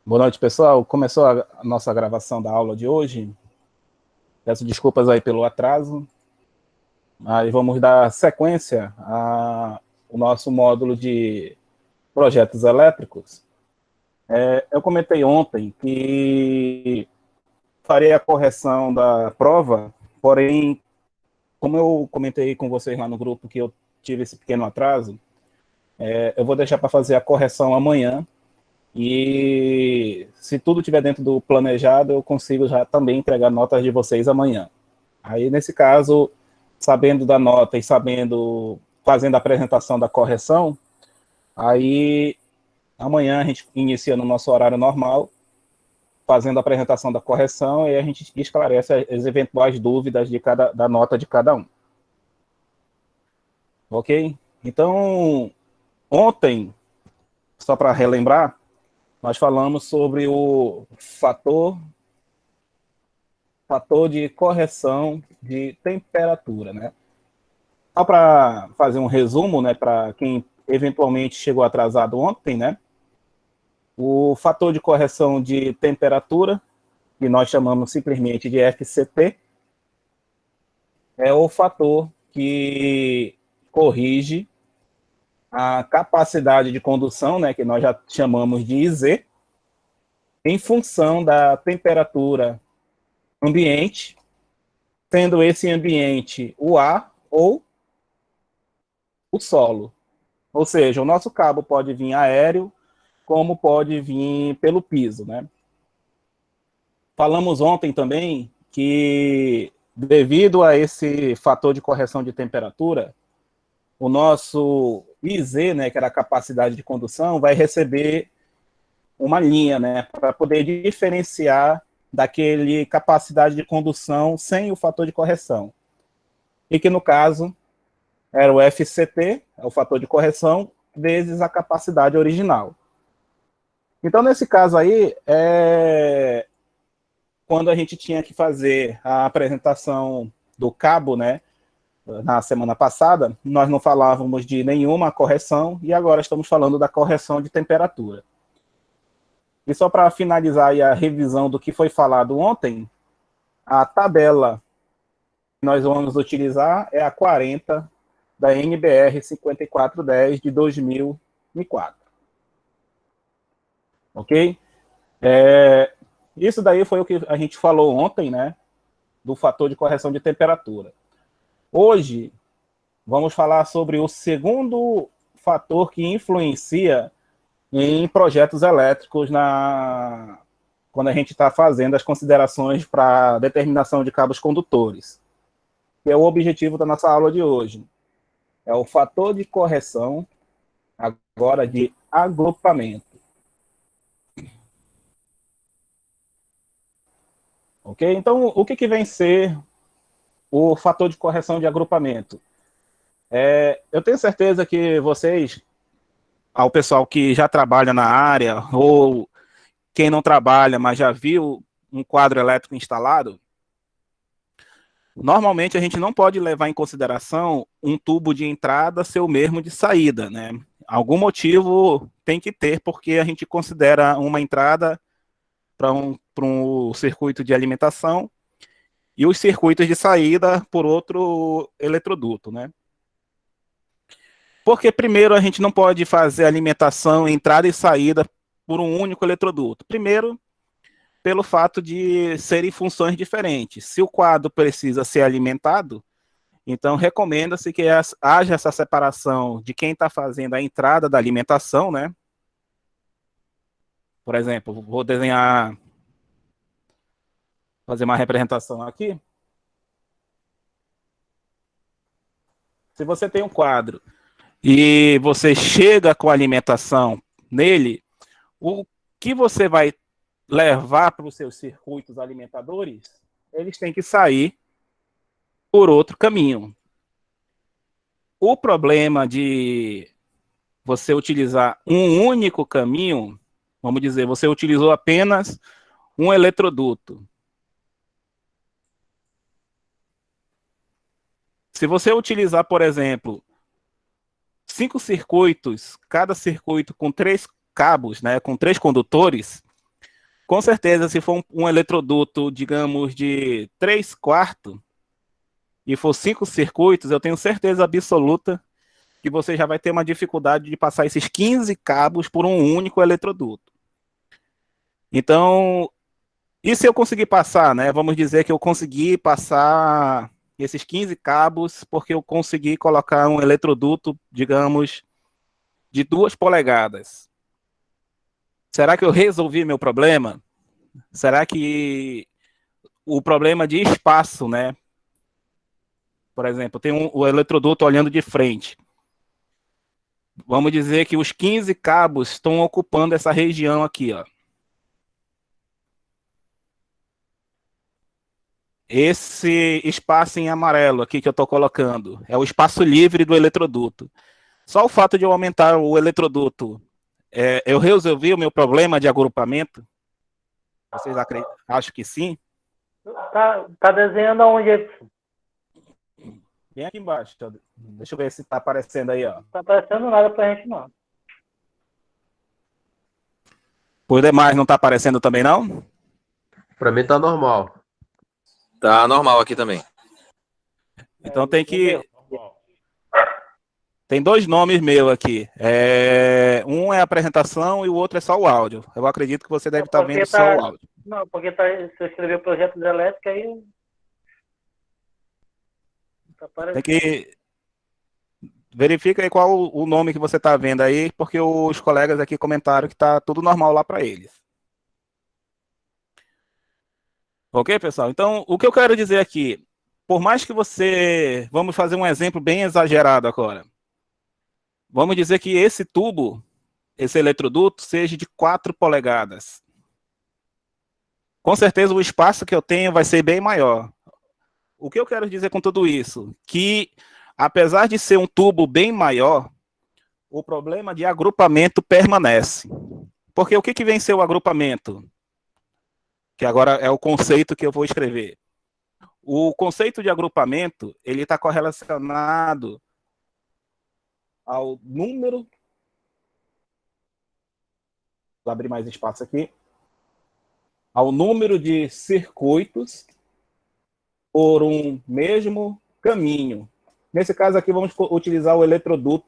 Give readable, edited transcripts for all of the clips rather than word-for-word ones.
Boa noite, pessoal. Começou a nossa gravação da aula de hoje. Peço desculpas aí pelo atraso. Aí vamos dar sequência ao nosso módulo de projetos elétricos. Eu comentei ontem que farei a correção da prova, porém, como eu comentei com vocês lá no grupo que eu tive esse pequeno atraso, eu vou deixar para fazer a correção amanhã. E se tudo estiver dentro do planejado, eu consigo já também entregar notas de vocês amanhã. Aí, nesse caso, sabendo da nota e fazendo a apresentação da correção, aí amanhã a gente inicia no nosso horário normal, fazendo a apresentação da correção, e a gente esclarece as eventuais dúvidas da nota de cada um. Ok? Então, ontem, só para relembrar, nós falamos sobre o fator de correção de temperatura, né? Só para fazer um resumo, né, para quem eventualmente chegou atrasado ontem, né? O fator de correção de temperatura, que nós chamamos simplesmente de FCT, é o fator que corrige a capacidade de condução, né, que nós já chamamos de IZ, em função da temperatura ambiente, sendo esse ambiente o ar ou o solo. Ou seja, o nosso cabo pode vir aéreo, como pode vir pelo piso, né? Falamos ontem também que, devido a esse fator de correção de temperatura, o nosso IZ, né, que era a capacidade de condução, vai receber uma linha, né, para poder diferenciar daquele capacidade de condução sem o fator de correção. E que, no caso, era o FCT, é o fator de correção, vezes a capacidade original. Então, nesse caso aí, quando a gente tinha que fazer a apresentação do cabo, né, na semana passada, nós não falávamos de nenhuma correção, e agora estamos falando da correção de temperatura. E só para finalizar aí a revisão do que foi falado ontem, a tabela que nós vamos utilizar é a 40 da NBR 5410 de 2004. Ok? Isso daí foi o que a gente falou ontem, né? Do fator de correção de temperatura. Hoje, vamos falar sobre o segundo fator que influencia em projetos elétricos quando a gente está fazendo as considerações para determinação de cabos condutores, que é o objetivo da nossa aula de hoje. É o fator de correção, agora de agrupamento. Ok? Então, o que vem ser o fator de correção de agrupamento? Eu tenho certeza que vocês, ao pessoal que já trabalha na área, ou quem não trabalha, mas já viu um quadro elétrico instalado, normalmente a gente não pode levar em consideração um tubo de entrada ser o mesmo de saída, né? Algum motivo tem que ter, porque a gente considera uma entrada para um circuito de alimentação e os circuitos de saída por outro eletroduto, né? Porque primeiro a gente não pode fazer alimentação, entrada e saída por um único eletroduto. Primeiro, pelo fato de serem funções diferentes. Se o quadro precisa ser alimentado, então recomenda-se que haja essa separação de quem está fazendo a entrada da alimentação, né? Por exemplo, vou fazer uma representação aqui. Se você tem um quadro e você chega com a alimentação nele, o que você vai levar para os seus circuitos alimentadores, eles têm que sair por outro caminho. O problema de você utilizar um único caminho, vamos dizer, você utilizou apenas um eletroduto. Se você utilizar, por exemplo, 5 circuitos, cada circuito com 3 cabos, né, com 3 condutores, Com certeza, se for um eletroduto, digamos, de 3/4 e for 5 circuitos, eu tenho certeza absoluta que você já vai ter uma dificuldade de passar esses 15 cabos por um único eletroduto. Então, e se eu conseguir passar, né? Vamos dizer que eu consegui passar esses 15 cabos porque eu consegui colocar um eletroduto, digamos, de 2 polegadas. Será que eu resolvi meu problema? Será que o problema de espaço, né? Por exemplo, tem o eletroduto olhando de frente. Vamos dizer que os 15 cabos estão ocupando essa região aqui, ó. Esse espaço em amarelo aqui que eu estou colocando é o espaço livre do eletroduto. Só o fato de eu aumentar o eletroduto, eu resolvi o meu problema de agrupamento? Vocês acreditam? Acho que sim. Tá desenhando aonde? Bem aqui embaixo. Deixa eu ver se está aparecendo aí, ó. Não tá aparecendo nada pra gente, não. Por demais, não está aparecendo também, não? Para mim tá normal. Tá normal aqui também. Então tem que... Tem 2 nomes meus aqui. Um é a apresentação e o outro é só o áudio. Eu acredito que você deve estar vendo só o áudio. Não, porque se eu escrever projetos elétricos, aí... Tá aparecendo. Tem que... Verifica aí qual o nome que você está vendo aí, porque os colegas aqui comentaram que está tudo normal lá para eles. Ok, pessoal? Então, o que eu quero dizer aqui, por mais que você... Vamos fazer um exemplo bem exagerado agora. Vamos dizer que esse tubo, esse eletroduto, seja de 4 polegadas. Com certeza o espaço que eu tenho vai ser bem maior. O que eu quero dizer com tudo isso? Que, apesar de ser um tubo bem maior, o problema de agrupamento permanece. Porque o que vem ser o agrupamento? Que agora é o conceito que eu vou escrever. O conceito de agrupamento, ele está correlacionado ao número... Vou abrir mais espaço aqui. Ao número de circuitos por um mesmo caminho. Nesse caso aqui, vamos utilizar o eletroduto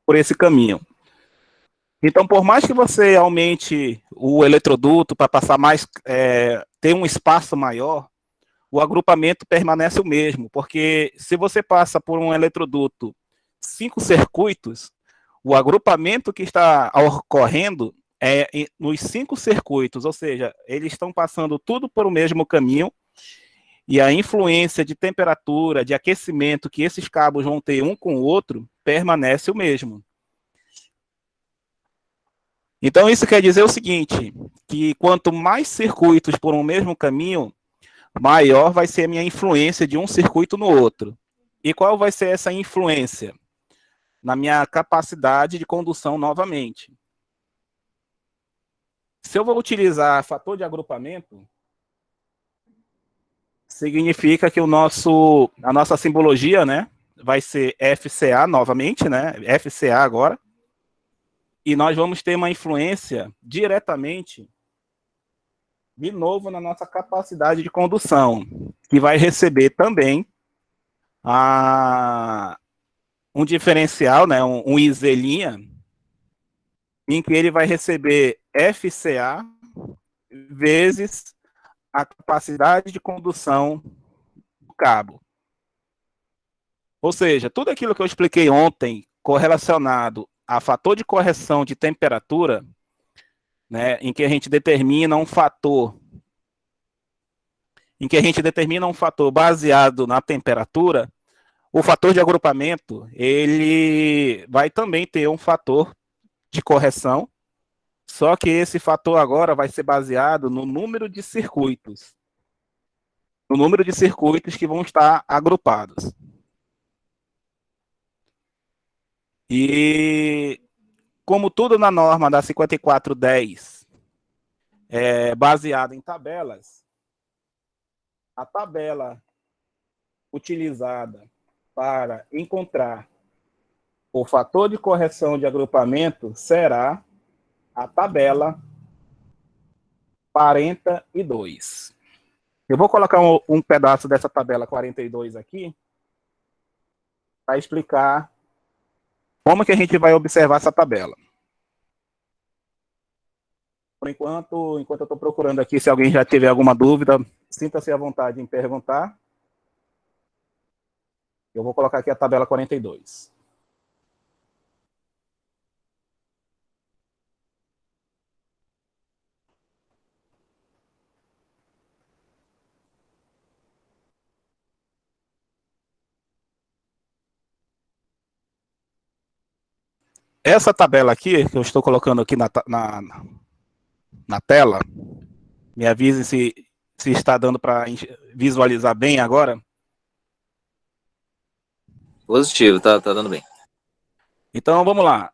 por esse caminho. Então, por mais que você aumente o eletroduto para passar mais, ter um espaço maior, o agrupamento permanece o mesmo, porque se você passa por um eletroduto 5 circuitos, o agrupamento que está ocorrendo é nos 5 circuitos, ou seja, eles estão passando tudo por o mesmo caminho, e a influência de temperatura, de aquecimento que esses cabos vão ter um com o outro, permanece o mesmo. Então, isso quer dizer o seguinte, que quanto mais circuitos por um mesmo caminho, maior vai ser a minha influência de um circuito no outro. E qual vai ser essa influência? Na minha capacidade de condução novamente. Se eu vou utilizar fator de agrupamento, significa que a nossa simbologia, né, vai ser FCA novamente, né, FCA agora, e nós vamos ter uma influência diretamente, de novo, na nossa capacidade de condução, que vai receber também um diferencial, né, um IZ linha, em que ele vai receber FCA vezes a capacidade de condução do cabo. Ou seja, tudo aquilo que eu expliquei ontem, correlacionado a fator de correção de temperatura, né, em que a gente determina um fator, baseado na temperatura, o fator de agrupamento, ele vai também ter um fator de correção, só que esse fator agora vai ser baseado no número de circuitos. No número de circuitos que vão estar agrupados. E como tudo na norma da 5410 é baseado em tabelas, a tabela utilizada para encontrar o fator de correção de agrupamento será a tabela 42. Eu vou colocar um pedaço dessa tabela 42 aqui para explicar como que a gente vai observar essa tabela. Por enquanto eu estou procurando aqui, se alguém já tiver alguma dúvida, sinta-se à vontade em perguntar. Eu vou colocar aqui a tabela 42. Essa tabela aqui, que eu estou colocando aqui na tela, me avise se está dando para visualizar bem agora. Positivo, tá dando bem. Então, vamos lá.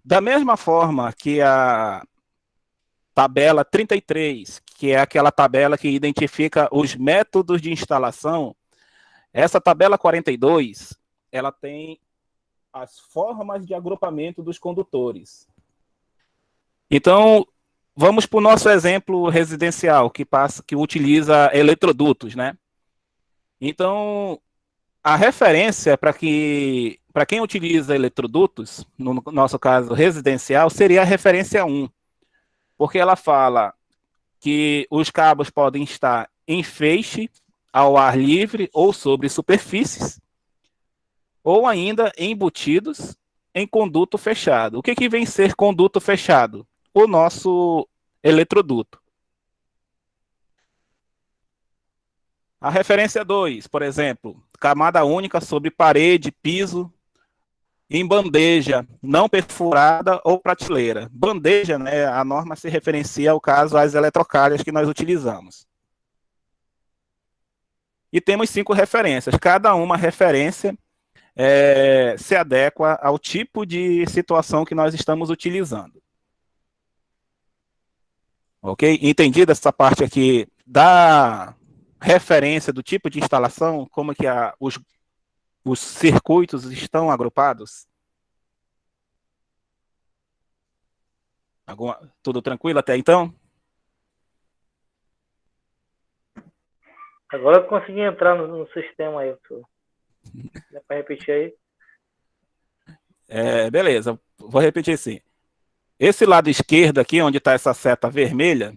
Da mesma forma que a tabela 33, que é aquela tabela que identifica os métodos de instalação, essa tabela 42, ela tem as formas de agrupamento dos condutores. Então, vamos para o nosso exemplo residencial, que utiliza eletrodutos, né? Então, a referência para quem utiliza eletrodutos, no nosso caso residencial, seria a referência 1, porque ela fala que os cabos podem estar em feixe, ao ar livre ou sobre superfícies, ou ainda embutidos em conduto fechado. O que vem ser conduto fechado? O nosso eletroduto. A referência 2, por exemplo, camada única sobre parede, piso, em bandeja não perfurada ou prateleira. Bandeja, né, a norma se referencia ao caso às eletrocalhas que nós utilizamos. E temos 5 referências. Cada uma referência se adequa ao tipo de situação que nós estamos utilizando. Ok? Entendida essa parte aqui da referência do tipo de instalação, como que os circuitos estão agrupados? Tudo tranquilo até então? Agora eu consegui entrar no sistema aí. Dá para repetir aí? Beleza, vou repetir assim. Esse lado esquerdo aqui, onde está essa seta vermelha,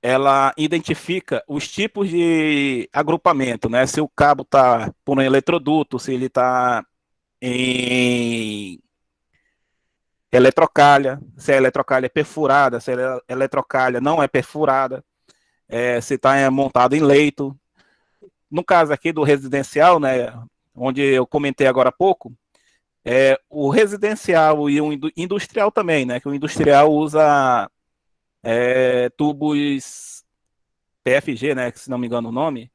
ela identifica os tipos de agrupamento, né? Se o cabo está por um eletroduto, se ele está em eletrocalha, se a eletrocalha é perfurada, se a eletrocalha não é perfurada, se está montado em leito. No caso aqui do residencial, né, onde eu comentei agora há pouco, o residencial e o industrial também, né, que o industrial usa tubos PFG, né, que se não me engano o nome,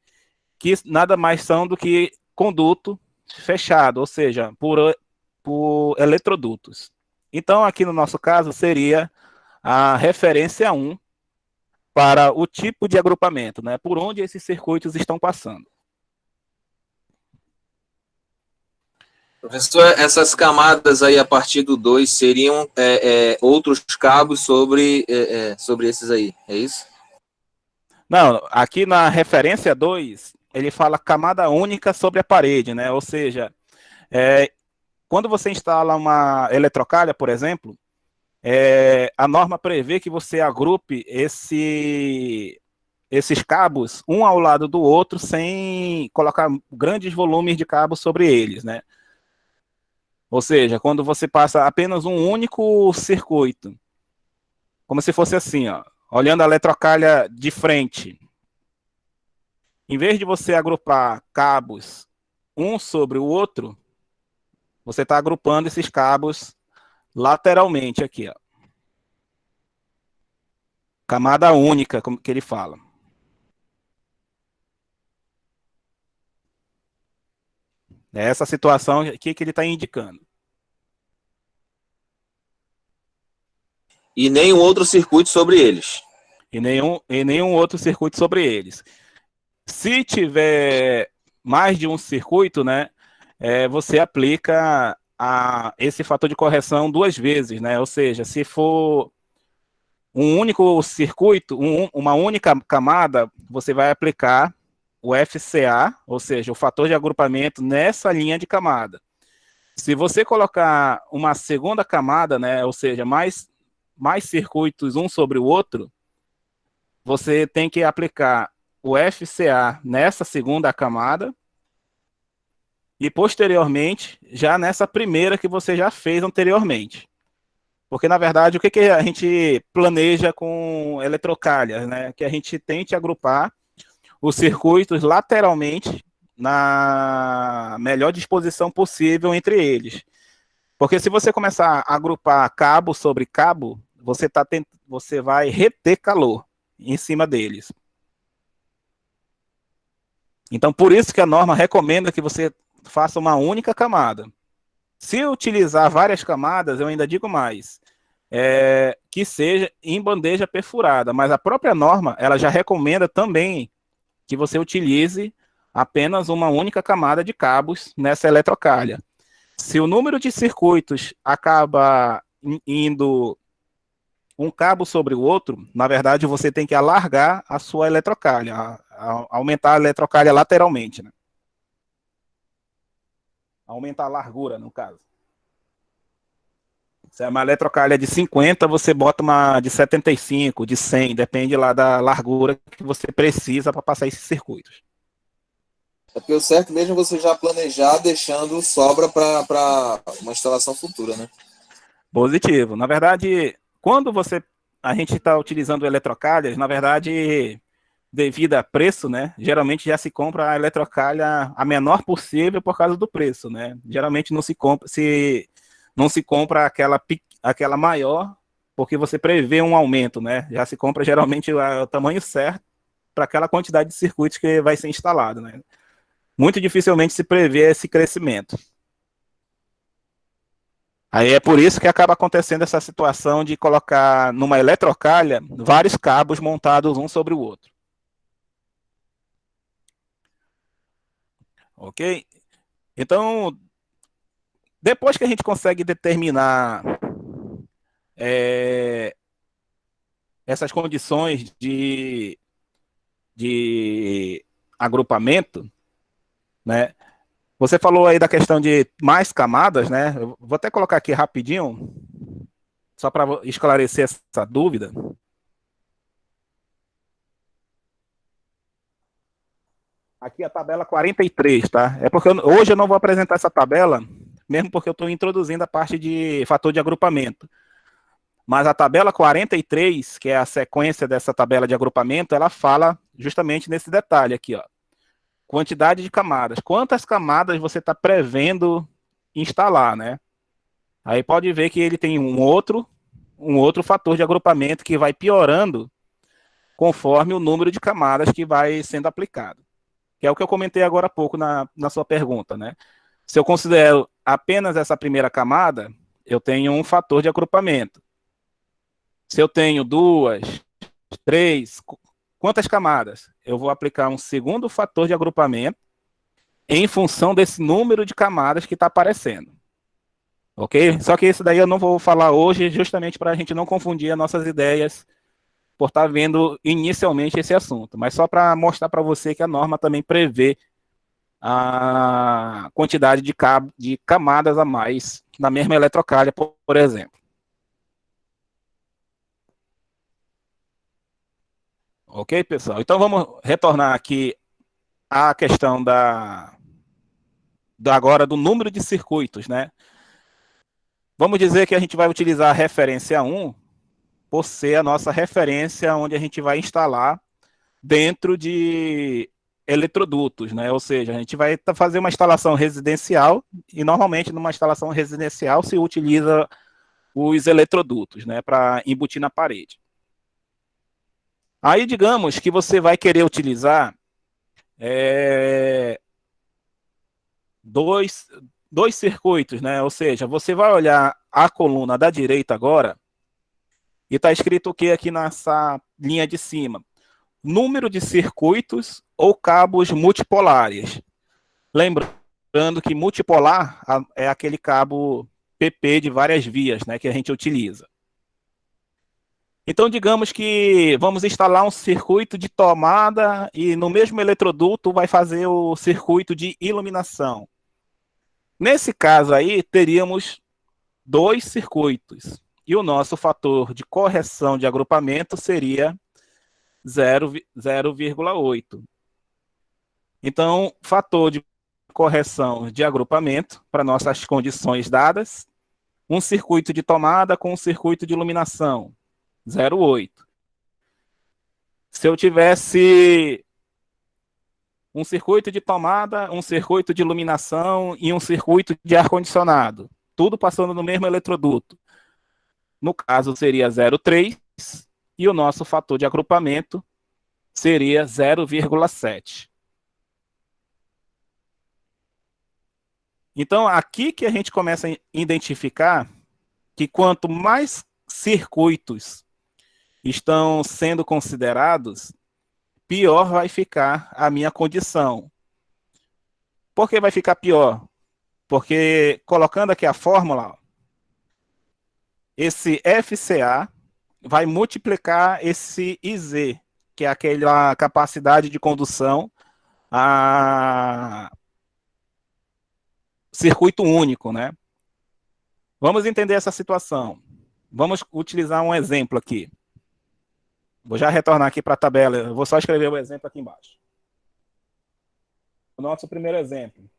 que nada mais são do que conduto fechado, ou seja, por eletrodutos. Então, aqui no nosso caso, seria a referência 1 para o tipo de agrupamento, né, por onde esses circuitos estão passando. Professor, essas camadas aí a partir do 2 seriam outros cabos sobre esses aí, é isso? Não, aqui na referência 2, ele fala camada única sobre a parede, né? Ou seja, quando você instala uma eletrocalha, por exemplo, a norma prevê que você agrupe esses cabos um ao lado do outro sem colocar grandes volumes de cabos sobre eles, né? Ou seja, quando você passa apenas um único circuito, como se fosse assim, ó, olhando a eletrocalha de frente, em vez de você agrupar cabos um sobre o outro, você está agrupando esses cabos lateralmente aqui, ó. Camada única, como que ele fala. É essa situação aqui que ele está indicando. E nenhum outro circuito sobre eles. E nenhum outro circuito sobre eles. Se tiver mais de um circuito, né, você aplica esse fator de correção 2 vezes, né? Ou seja, se for um único circuito, uma única camada, você vai aplicar o FCA, ou seja, o fator de agrupamento nessa linha de camada. Se você colocar uma segunda camada, né, ou seja, mais circuitos um sobre o outro, você tem que aplicar o FCA nessa segunda camada e, posteriormente, já nessa primeira que você já fez anteriormente. Porque, na verdade, o que a gente planeja com eletrocalhas, né? Que a gente tente agrupar os circuitos lateralmente na melhor disposição possível entre eles. Porque se você começar a agrupar cabo sobre cabo, você vai reter calor em cima deles. Então, por isso que a norma recomenda que você faça uma única camada. Se utilizar várias camadas, eu ainda digo mais, que seja em bandeja perfurada, mas a própria norma, ela já recomenda também que você utilize apenas uma única camada de cabos nessa eletrocalha. Se o número de circuitos acaba indo um cabo sobre o outro, na verdade você tem que alargar a sua eletrocalha, aumentar a eletrocalha lateralmente, né? Aumentar a largura, no caso. Se é uma eletrocalha de 50, você bota uma de 75, de 100, depende lá da largura que você precisa para passar esses circuitos. É porque o certo mesmo é você já planejar deixando sobra para uma instalação futura, né? Positivo. Na verdade, quando a gente está utilizando eletrocalhas, na verdade, devido a preço, né? Geralmente já se compra a eletrocalha a menor possível por causa do preço, né? Geralmente não se compra aquela maior, porque você prevê um aumento, né? Já se compra geralmente o tamanho certo para aquela quantidade de circuitos que vai ser instalado, né? Muito dificilmente se prevê esse crescimento. Aí é por isso que acaba acontecendo essa situação de colocar numa eletrocalha vários cabos montados um sobre o outro. Ok? Então, depois que a gente consegue determinar essas condições de agrupamento, né? Você falou aí da questão de mais camadas, né? Eu vou até colocar aqui rapidinho, só para esclarecer essa dúvida. Aqui a tabela 43, tá? É porque hoje eu não vou apresentar essa tabela, mesmo porque eu estou introduzindo a parte de fator de agrupamento. Mas a tabela 43, que é a sequência dessa tabela de agrupamento, ela fala justamente nesse detalhe aqui, ó. Quantidade de camadas. Quantas camadas você está prevendo instalar, né? Aí pode ver que ele tem um outro fator de agrupamento que vai piorando conforme o número de camadas que vai sendo aplicado. Que é o que eu comentei agora há pouco na sua pergunta, né? Se eu considero apenas essa primeira camada, eu tenho um fator de agrupamento. Se eu tenho 2, 3, quantas camadas? Eu vou aplicar um segundo fator de agrupamento em função desse número de camadas que está aparecendo. Ok? Só que isso daí eu não vou falar hoje, justamente para a gente não confundir as nossas ideias por estar vendo inicialmente esse assunto, mas só para mostrar para você que a norma também prevê a quantidade de camadas a mais na mesma eletrocalha, por exemplo. Ok, pessoal? Então vamos retornar aqui à questão agora do número de circuitos, né? Vamos dizer que a gente vai utilizar a referência 1 por ser a nossa referência onde a gente vai instalar dentro de eletrodutos, né? Ou seja, a gente vai fazer uma instalação residencial e normalmente numa instalação residencial se utiliza os eletrodutos, né, para embutir na parede. Aí, digamos que você vai querer utilizar dois circuitos, né? Ou seja, você vai olhar a coluna da direita agora e está escrito o que aqui nessa linha de cima? Número de circuitos ou cabos multipolares. Lembrando que multipolar é aquele cabo PP de várias vias, né, que a gente utiliza. Então, digamos que vamos instalar um circuito de tomada e no mesmo eletroduto vai fazer o circuito de iluminação. Nesse caso aí, teríamos dois circuitos e o nosso fator de correção de agrupamento seria 0,8. Então, fator de correção de agrupamento para nossas condições dadas, um circuito de tomada com um circuito de iluminação, 0,8. Se eu tivesse um circuito de tomada, um circuito de iluminação e um circuito de ar-condicionado, tudo passando no mesmo eletroduto, no caso seria 0,3 e o nosso fator de agrupamento seria 0,7. Então, aqui que a gente começa a identificar que quanto mais circuitos estão sendo considerados, pior vai ficar a minha condição. Por que vai ficar pior? Porque, colocando aqui a fórmula, esse FCA vai multiplicar esse IZ, que é aquela capacidade de condução a circuito único, né? Vamos entender essa situação. Vamos utilizar um exemplo aqui. Vou já retornar aqui para a tabela. Eu vou só escrever o exemplo aqui embaixo. O nosso primeiro exemplo.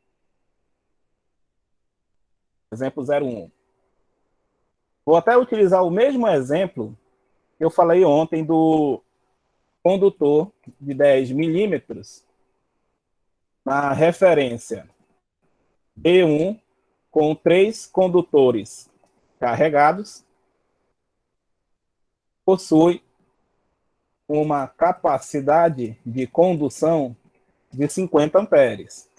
Exemplo 01. Vou até utilizar o mesmo exemplo que eu falei ontem do condutor de 10 milímetros na referência E1 com 3 condutores carregados, possui uma capacidade de condução de 50 amperes,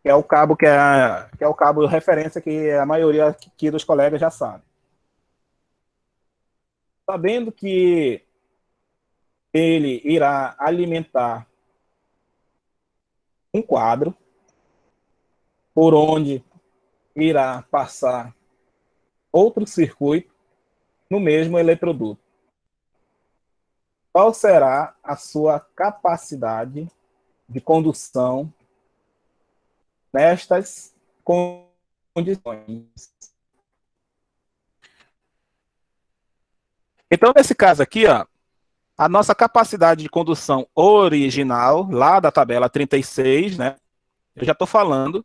que é o cabo que é o cabo de referência que a maioria aqui dos colegas já sabe. Sabendo que ele irá alimentar um quadro por onde irá passar outro circuito no mesmo eletroduto. Qual será a sua capacidade de condução nestas condições? Então, nesse caso aqui, ó, a nossa capacidade de condução original, lá da tabela 36, né? Eu já estou falando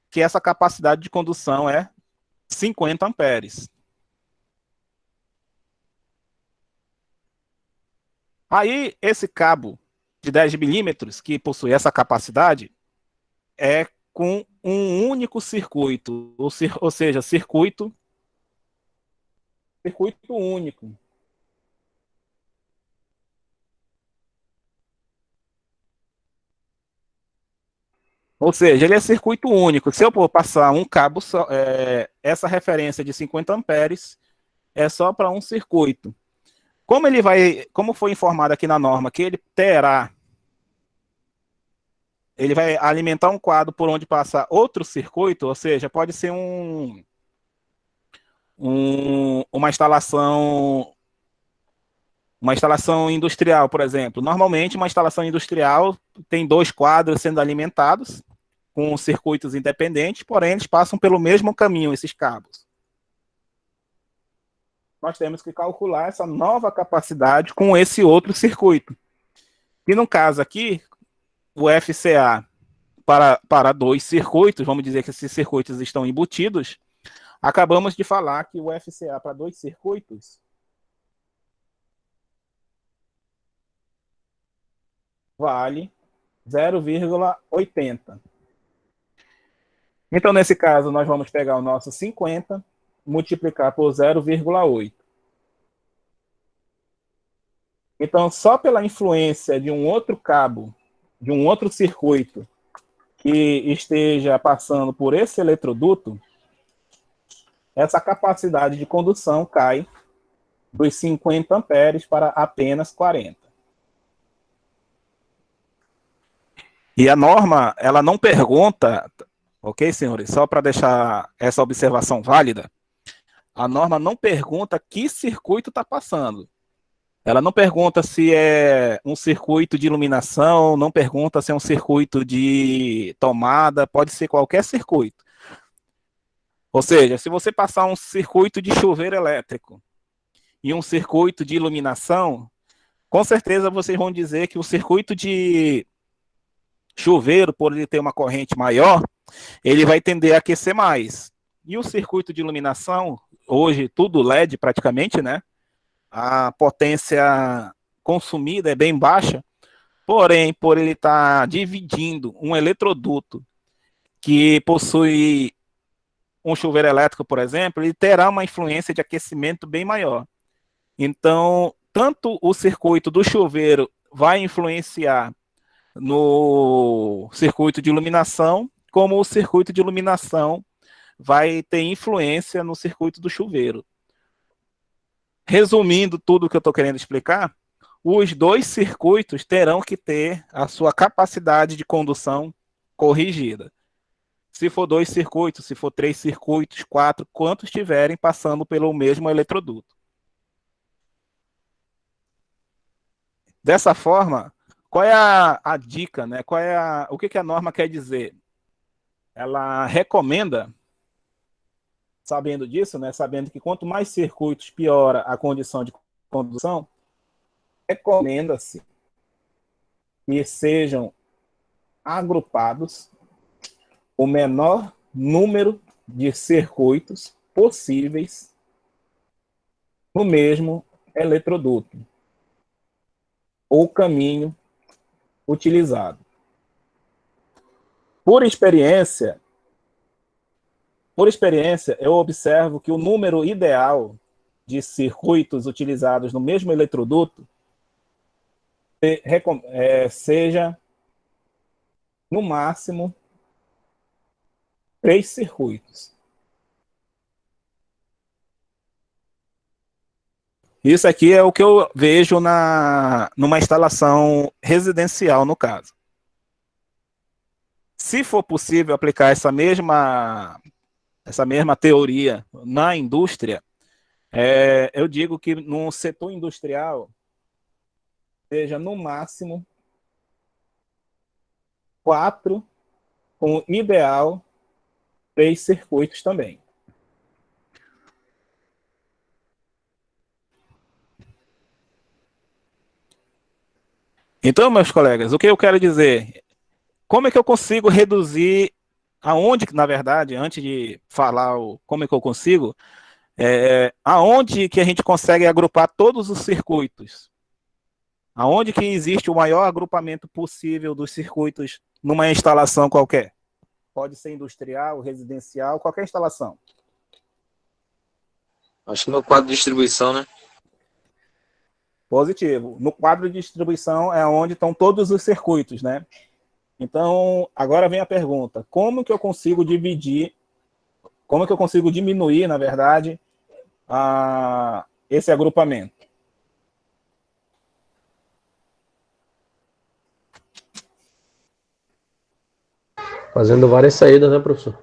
que essa capacidade de condução é 50 amperes. Aí, esse cabo de 10 milímetros, que possui essa capacidade, é com um único circuito, ou seja, circuito único. Ou seja, ele é circuito único. Se eu for passar um cabo, essa referência de 50 amperes é só para um circuito. Como foi informado aqui na norma, que ele vai alimentar um quadro por onde passa outro circuito, ou seja, pode ser uma instalação industrial, por exemplo. Normalmente, uma instalação industrial tem 2 quadros sendo alimentados com circuitos independentes, porém, eles passam pelo mesmo caminho, esses cabos. Nós temos que calcular essa nova capacidade com esse outro circuito. E no caso aqui, o FCA para 2 circuitos, vamos dizer que esses circuitos estão embutidos, acabamos de falar que o FCA para 2 circuitos vale 0,80. Então, nesse caso, nós vamos pegar o nosso 50, multiplicar por 0,8. Então, só pela influência de um outro cabo, de um outro circuito, que esteja passando por esse eletroduto, essa capacidade de condução cai dos 50 amperes para apenas 40. E a norma, ela não pergunta, ok, senhores? Só para deixar essa observação válida, a norma não pergunta que circuito está passando. Ela não pergunta se é um circuito de iluminação, não pergunta se é um circuito de tomada, pode ser qualquer circuito. Ou seja, se você passar um circuito de chuveiro elétrico e um circuito de iluminação, com certeza vocês vão dizer que o circuito de chuveiro, por ele ter uma corrente maior, ele vai tender a aquecer mais. E o circuito de iluminação, hoje tudo LED praticamente, né? A potência consumida é bem baixa, porém, por ele estar dividindo um eletroduto que possui um chuveiro elétrico, por exemplo, ele terá uma influência de aquecimento bem maior. Então, tanto o circuito do chuveiro vai influenciar no circuito de iluminação, como o circuito de iluminação vai ter influência no circuito do chuveiro. Resumindo tudo o que eu estou querendo explicar, os dois circuitos terão que ter a sua capacidade de condução corrigida. Se for 2 circuitos, se for 3 circuitos, 4, quantos estiverem passando pelo mesmo eletroduto. Dessa forma, qual é a dica, né? O que a norma quer dizer? Ela recomenda, sabendo disso, né? Sabendo que quanto mais circuitos, piora a condição de condução, recomenda-se que sejam agrupados o menor número de circuitos possíveis no mesmo eletroduto ou caminho utilizado. Por experiência, eu observo que o número ideal de circuitos utilizados no mesmo eletroduto seja, no máximo, 3 circuitos. Isso aqui é o que eu vejo numa instalação residencial, no caso. Se for possível aplicar essa mesma teoria na indústria, eu digo que no setor industrial seja no máximo 4, com ideal 3 circuitos também. Então, meus colegas, o que eu quero dizer? Como é que eu consigo reduzir aonde, na verdade, antes de falar como é que eu consigo, aonde que a gente consegue agrupar todos os circuitos? Aonde que existe o maior agrupamento possível dos circuitos numa instalação qualquer? Pode ser industrial, residencial, qualquer instalação. Acho que no quadro de distribuição, né? Positivo. No quadro de distribuição é onde estão todos os circuitos, né? Então, agora vem a pergunta: como que eu consigo diminuir, na verdade, esse agrupamento? Fazendo várias saídas, né, professor?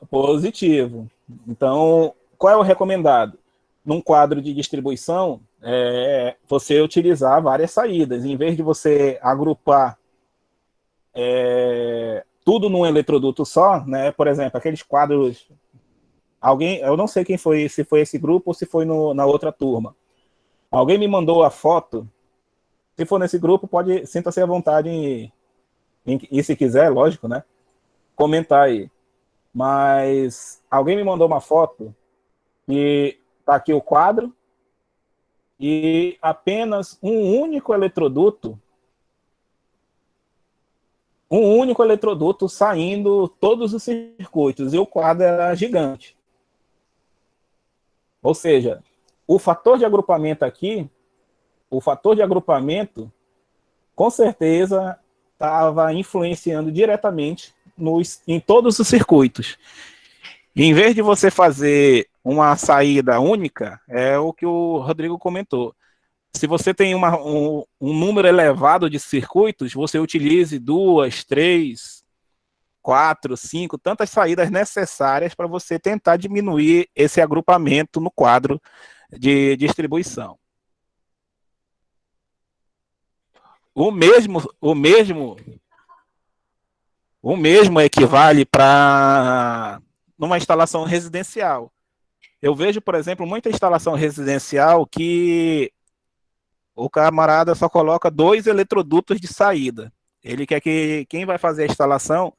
Positivo. Então, qual é o recomendado? Num quadro de distribuição, você utilizar várias saídas. Em vez de você agrupar tudo num eletroduto só, né? Por exemplo, aqueles quadros... eu não sei quem foi, se foi esse grupo ou se foi na outra turma. Alguém me mandou a foto. Se for nesse grupo, sinta-se à vontade e se quiser, lógico, né? Comentar aí. Mas alguém me mandou uma foto e tá aqui o quadro e apenas um único eletroduto saindo todos os circuitos, e o quadro era gigante. Ou seja, o fator de agrupamento aqui, com certeza estava influenciando diretamente em todos os circuitos. Em vez de você fazer uma saída única, é o que o Rodrigo comentou. Se você tem um número elevado de circuitos, você utilize 2, 3, 4, 5, tantas saídas necessárias para você tentar diminuir esse agrupamento no quadro de distribuição. o mesmo equivale para numa instalação residencial. Eu vejo, por exemplo, muita instalação residencial que o camarada só coloca 2 eletrodutos de saída. Ele quer que quem vai fazer a instalação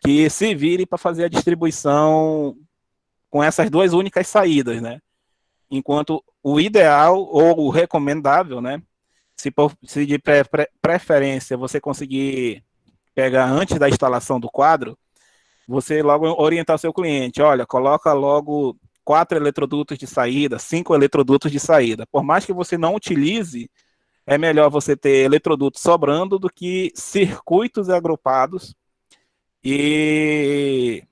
que se vire para fazer a distribuição com essas 2 únicas saídas, né? Enquanto o ideal ou o recomendável, né? Se de preferência você conseguir pegar antes da instalação do quadro, você logo orientar o seu cliente, olha, coloca logo 4 eletrodutos de saída, 5 eletrodutos de saída. Por mais que você não utilize, é melhor você ter eletrodutos sobrando do que circuitos agrupados e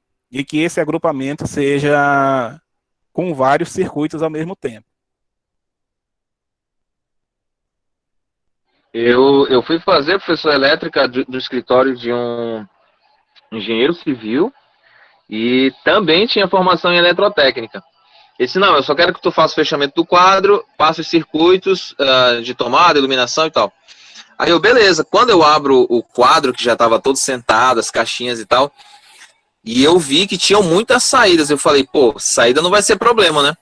que esse agrupamento seja com vários circuitos ao mesmo tempo. Eu fui fazer professor elétrica do escritório de um engenheiro civil e também tinha formação em eletrotécnica. Ele disse, não, eu só quero que tu faça o fechamento do quadro, passe os circuitos de tomada, iluminação e tal. Aí eu, beleza, quando eu abro o quadro, que já estava todo sentado, as caixinhas e tal, e eu vi que tinham muitas saídas, eu falei, pô, saída não vai ser problema, né?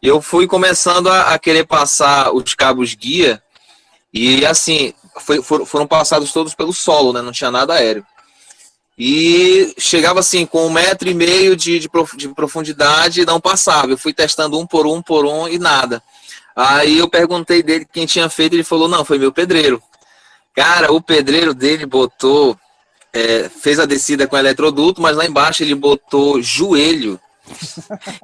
Eu fui começando a querer passar os cabos guia, e assim, foram passados todos pelo solo, né? Não tinha nada aéreo. E chegava assim, com 1,5 metro de profundidade e não passava. Eu fui testando um por um e nada. Aí eu perguntei dele quem tinha feito, ele falou, não, foi meu pedreiro. Cara, o pedreiro dele botou, fez a descida com eletroduto, mas lá embaixo ele botou joelho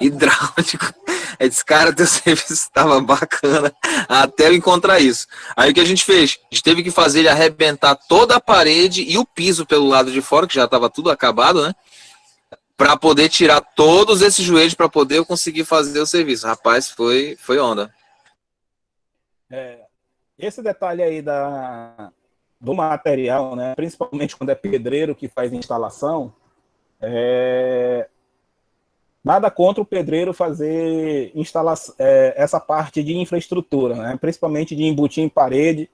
hidráulico. Eu disse, cara, teu serviço estava bacana até eu encontrar isso. Aí o que a gente fez? A gente teve que fazer ele arrebentar toda a parede e o piso pelo lado de fora, que já estava tudo acabado, né? Para poder tirar todos esses joelhos para poder eu conseguir fazer o serviço. Rapaz, foi onda. Esse detalhe aí do material, né? Principalmente quando é pedreiro que faz instalação, nada contra o pedreiro fazer essa parte de infraestrutura, né? Principalmente de embutir em parede,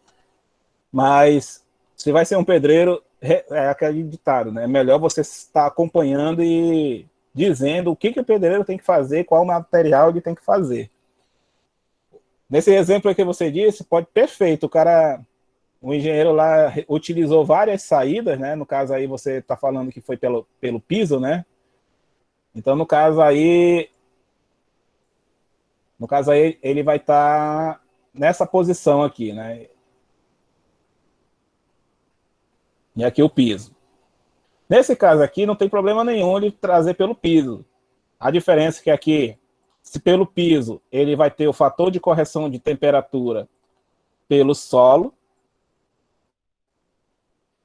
mas se vai ser um pedreiro, é aquele ditado, né? É melhor você estar acompanhando e dizendo o que o pedreiro tem que fazer, qual material ele tem que fazer. Nesse exemplo que você disse, pode perfeito, o engenheiro lá utilizou várias saídas, né? No caso aí você está falando que foi pelo piso, né? Então, no caso aí ele vai estar nessa posição aqui, né? E aqui o piso. Nesse caso aqui, não tem problema nenhum ele trazer pelo piso. A diferença é que aqui, se pelo piso, ele vai ter o fator de correção de temperatura pelo solo.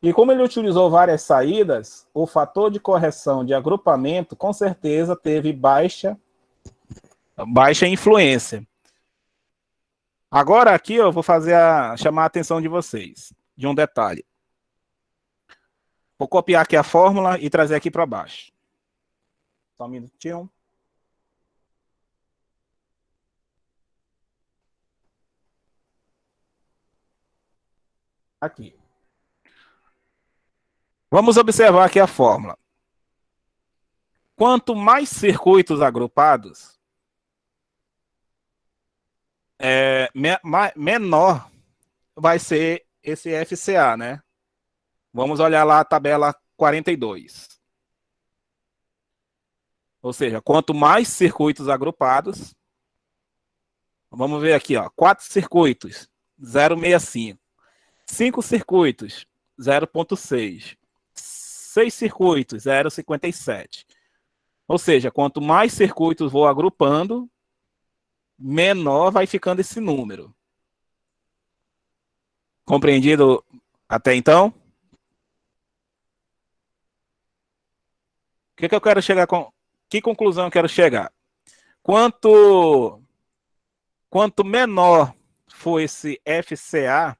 E como ele utilizou várias saídas, o fator de correção de agrupamento, com certeza, teve baixa influência. Agora aqui eu vou chamar a atenção de vocês de um detalhe. Vou copiar aqui a fórmula e trazer aqui para baixo. Só um minutinho. Aqui. Vamos observar aqui a fórmula. Quanto mais circuitos agrupados, menor vai ser esse FCA, né? Vamos olhar lá a tabela 42. Ou seja, quanto mais circuitos agrupados, vamos ver aqui, ó, 4 circuitos, 0,65. 5 circuitos, 0,6. 6 circuitos, 0,57. Ou seja, quanto mais circuitos vou agrupando, menor vai ficando esse número. Compreendido até então? O que eu quero chegar com? Que conclusão eu quero chegar? Quanto menor for esse FCA,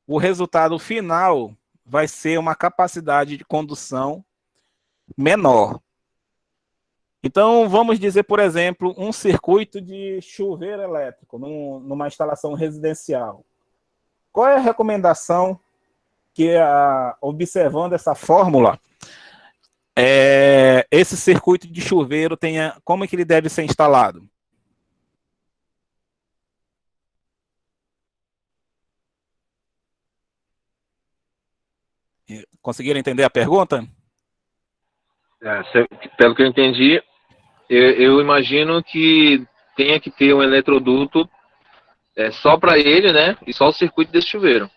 o resultado final vai ser uma capacidade de condução menor. Então, vamos dizer, por exemplo, um circuito de chuveiro elétrico numa instalação residencial. Qual é a recomendação que, observando essa fórmula, esse circuito de chuveiro tenha, como é que ele deve ser instalado? Conseguiram entender a pergunta? Pelo que eu entendi, eu imagino que tenha que ter um eletroduto só para ele, né? E só o circuito desse chuveiro.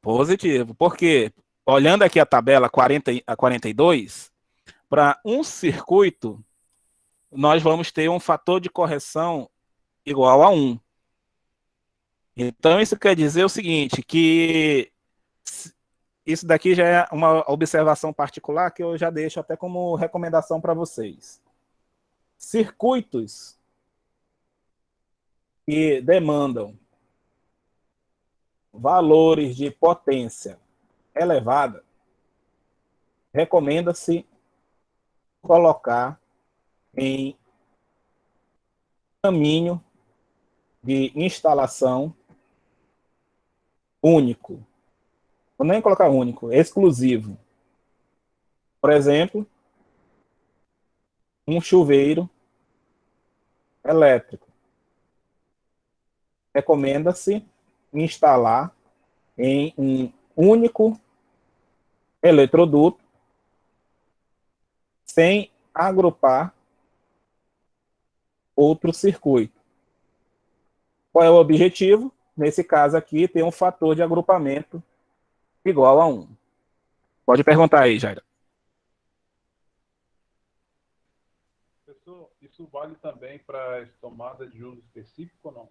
Positivo. Porque, olhando aqui a tabela 40 a 42, para um circuito, nós vamos ter um fator de correção igual a 1. Então, isso quer dizer o seguinte, que isso daqui já é uma observação particular que eu já deixo até como recomendação para vocês. Circuitos que demandam valores de potência elevada, recomenda-se colocar em caminho de instalação único. Vou nem colocar único, exclusivo. Por exemplo, um chuveiro elétrico. Recomenda-se instalar em um único eletroduto, sem agrupar outro circuito. Qual é o objetivo? Nesse caso aqui, tem um fator de agrupamento igual a 1. Pode perguntar aí, Jaira. Professor, isso vale também para tomada de uso específico ou não?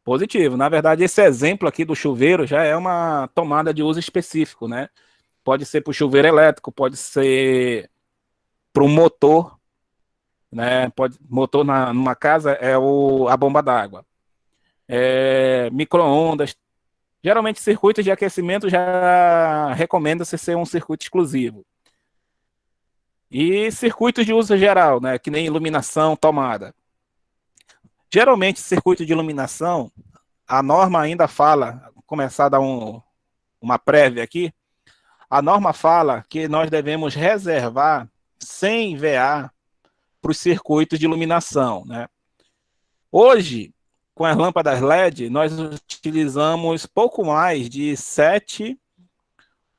Positivo. Na verdade, esse exemplo aqui do chuveiro já é uma tomada de uso específico, né? Pode ser para o chuveiro elétrico, pode ser para um motor, né? Motor numa casa é a bomba d'água. Micro-ondas. Geralmente, circuitos de aquecimento já recomenda-se ser um circuito exclusivo. E circuitos de uso geral, né? Que nem iluminação, tomada. Geralmente, circuito de iluminação, a norma ainda fala, vou começar a dar uma prévia aqui, a norma fala que nós devemos reservar 100 VA para os circuitos de iluminação, né? Hoje, com as lâmpadas LED, nós utilizamos pouco mais de 7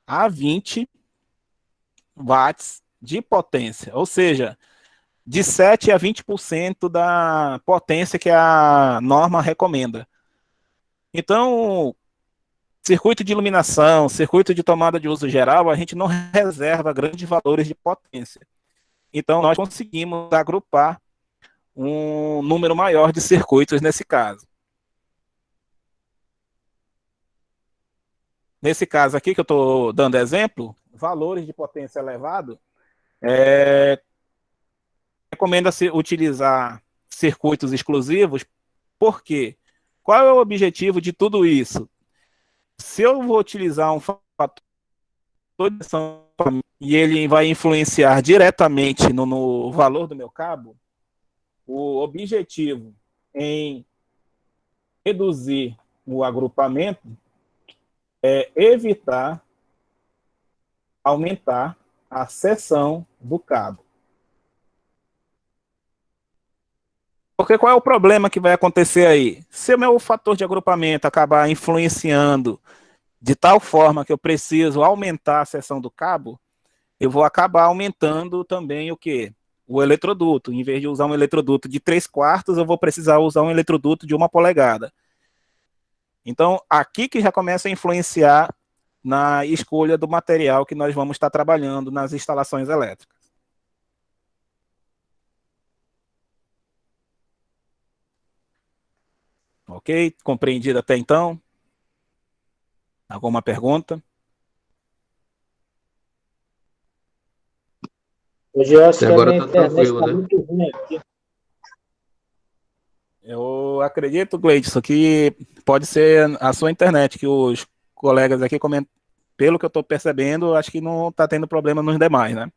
a 20 watts de potência, ou seja, de 7 a 20% da potência que a norma recomenda. Então, circuito de iluminação, circuito de tomada de uso geral, a gente não reserva grandes valores de potência. Então, nós conseguimos agrupar um número maior de circuitos nesse caso. Nesse caso aqui que eu estou dando exemplo, valores de potência elevado, recomenda-se utilizar circuitos exclusivos, porque qual é o objetivo de tudo isso? Se eu vou utilizar um fator de ação e ele vai influenciar diretamente no valor do meu cabo, o objetivo em reduzir o agrupamento é evitar aumentar a seção do cabo. Porque qual é o problema que vai acontecer aí? Se o meu fator de agrupamento acabar influenciando de tal forma que eu preciso aumentar a seção do cabo, eu vou acabar aumentando também o quê? O eletroduto. Em vez de usar um eletroduto de 3/4, eu vou precisar usar um eletroduto de 1 polegada. Então, aqui que já começa a influenciar na escolha do material que nós vamos estar trabalhando nas instalações elétricas. Ok? Compreendido até então? Alguma pergunta? Hoje eu acho Até que a agora minha tá internet tranquilo, está né? muito ruim aqui. Eu acredito, Gleidson, que pode ser a sua internet, que os colegas aqui comentam, pelo que eu estou percebendo, acho que não está tendo problema nos demais, né?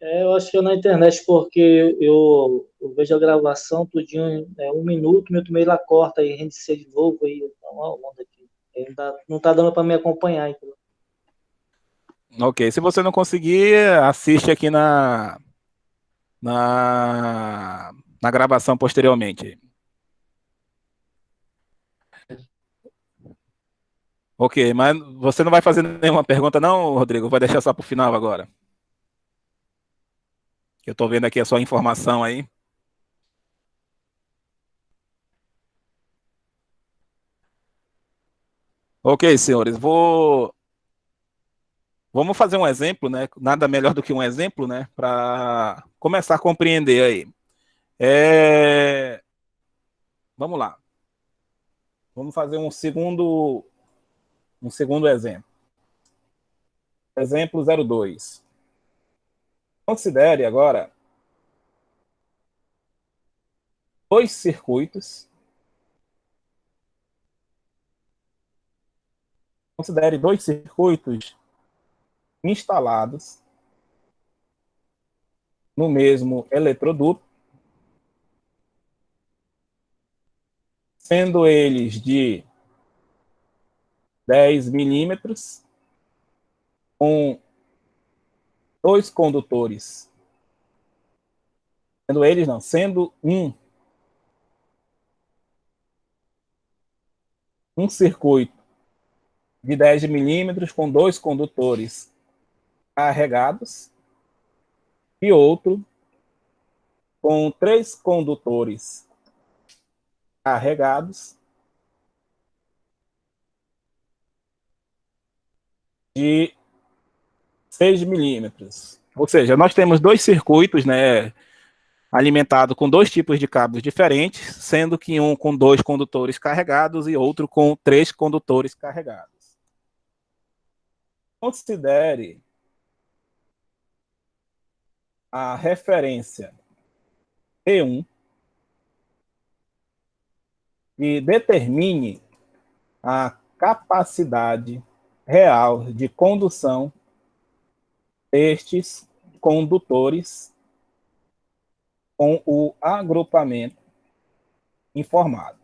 Eu acho que é na internet, porque eu vejo a gravação tudinho, 1 minuto, minuto e meio, ela corta e reinicia de novo, aí dá uma onda aqui. Não tá dando para me acompanhar, entendeu? Ok, se você não conseguir, assiste aqui na gravação posteriormente. Ok, mas você não vai fazer nenhuma pergunta não, Rodrigo? Vai deixar só para o final agora. Eu estou vendo aqui a sua informação aí. Ok, senhores, vamos fazer um exemplo, né? Nada melhor do que um exemplo, né? Para começar a compreender aí. Vamos lá. Vamos fazer um segundo exemplo. Exemplo 02. Considere agora dois circuitos. Considere dois circuitos instalados no mesmo eletroduto, sendo eles de 10 milímetros, com dois condutores. Sendo um circuito de 10 milímetros com dois condutores carregados e outro com três condutores carregados de 6 milímetros. Ou seja, nós temos dois circuitos, né, alimentados com dois tipos de cabos diferentes, sendo que um com dois condutores carregados e outro com três condutores carregados. Considere a referência P1 e determine a capacidade real de condução destes condutores com o agrupamento informado.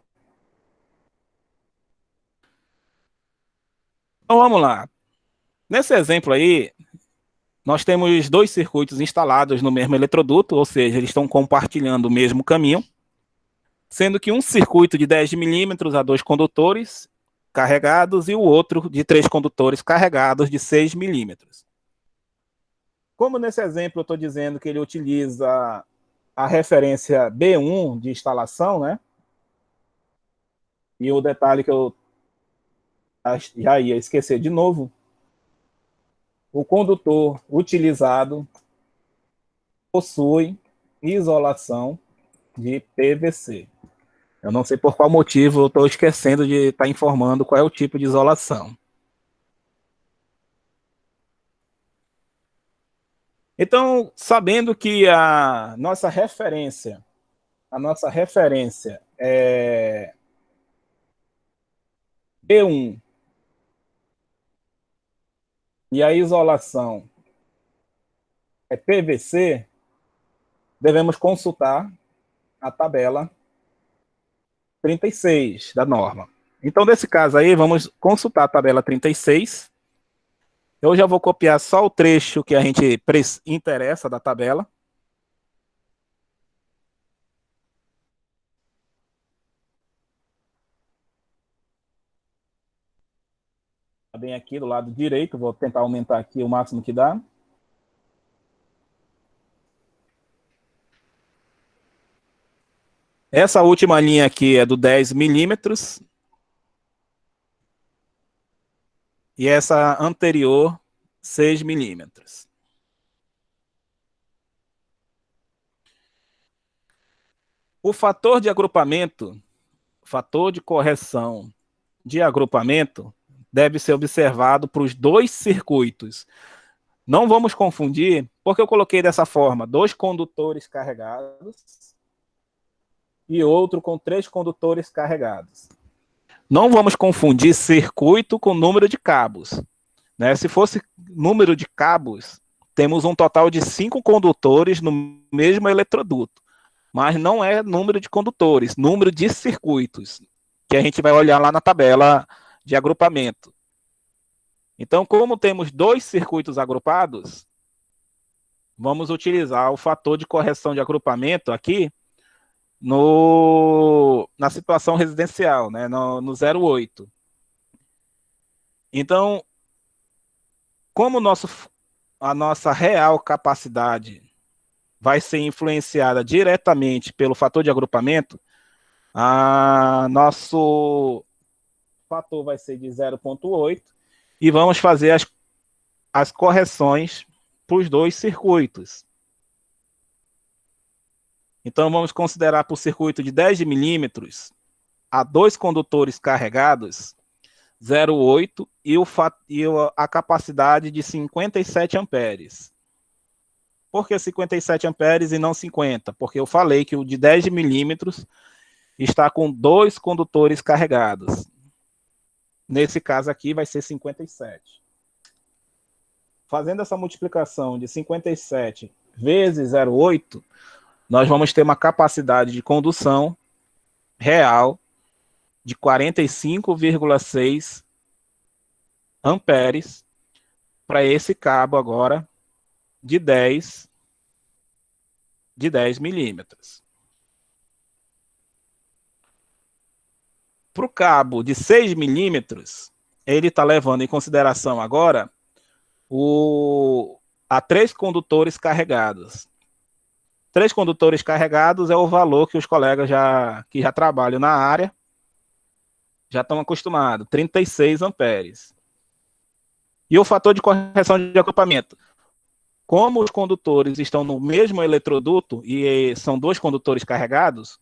Então vamos lá. Nesse exemplo aí, nós temos dois circuitos instalados no mesmo eletroduto, ou seja, eles estão compartilhando o mesmo caminho, sendo que um circuito de 10 milímetros a dois condutores carregados e o outro de três condutores carregados de 6 milímetros. Como nesse exemplo eu estou dizendo que ele utiliza a referência B1 de instalação, né? E o detalhe que eu já ia esquecer de novo, o condutor utilizado possui isolação de PVC. Eu não sei por qual motivo eu estou esquecendo de estar informando qual é o tipo de isolação. Então, sabendo que a nossa referência é P1 e a isolação é PVC, devemos consultar a tabela 36 da norma. Então, nesse caso aí, vamos consultar a tabela 36. Eu já vou copiar só o trecho que a gente interessa da tabela. Está bem aqui do lado direito, vou tentar aumentar aqui o máximo que dá. Essa última linha aqui é do 10 milímetros. E essa anterior, 6 milímetros. O fator de agrupamento, fator de correção de agrupamento, deve ser observado para os dois circuitos. Não vamos confundir, porque eu coloquei dessa forma, dois condutores carregados e outro com três condutores carregados. Não vamos confundir circuito com número de cabos, né? Se fosse número de cabos, temos um total de 5 condutores no mesmo eletroduto, mas não é número de condutores, número de circuitos, que a gente vai olhar lá na tabela de agrupamento. Então, como temos dois circuitos agrupados, vamos utilizar o fator de correção de agrupamento aqui na situação residencial, né, no 0,8. Então, como a nossa real capacidade vai ser influenciada diretamente pelo fator de agrupamento, nosso fator vai ser de 0,8 e vamos fazer as correções para os dois circuitos. Então, vamos considerar para o circuito de 10 milímetros a dois condutores carregados, 0,8 e a capacidade de 57 amperes. Por que 57 amperes e não 50? Porque eu falei que o de 10 milímetros está com dois condutores carregados. Nesse caso aqui vai ser 57. Fazendo essa multiplicação de 57 vezes 0,8, nós vamos ter uma capacidade de condução real de 45,6 amperes para esse cabo agora de 10 milímetros. Para o cabo de 6 milímetros, ele está levando em consideração agora a 3 condutores carregados. 3 condutores carregados é o valor que os colegas que já trabalham na área já estão acostumados, 36 amperes. E o fator de correção de agrupamento. Como os condutores estão no mesmo eletroduto e são 2 condutores carregados,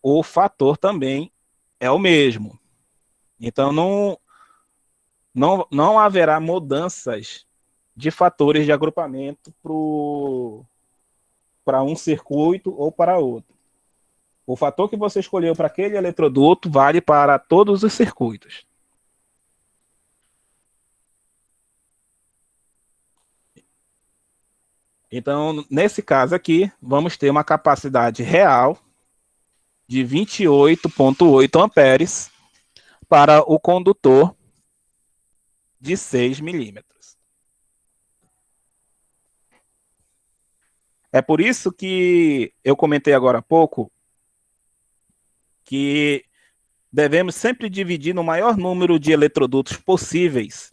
o fator também é o mesmo. Então, não haverá mudanças de fatores de agrupamento para um circuito ou para outro. O fator que você escolheu para aquele eletroduto vale para todos os circuitos. Então, nesse caso aqui, vamos ter uma capacidade real de 28,8 amperes para o condutor de 6 milímetros. É por isso que eu comentei agora há pouco que devemos sempre dividir no maior número de eletrodutos possíveis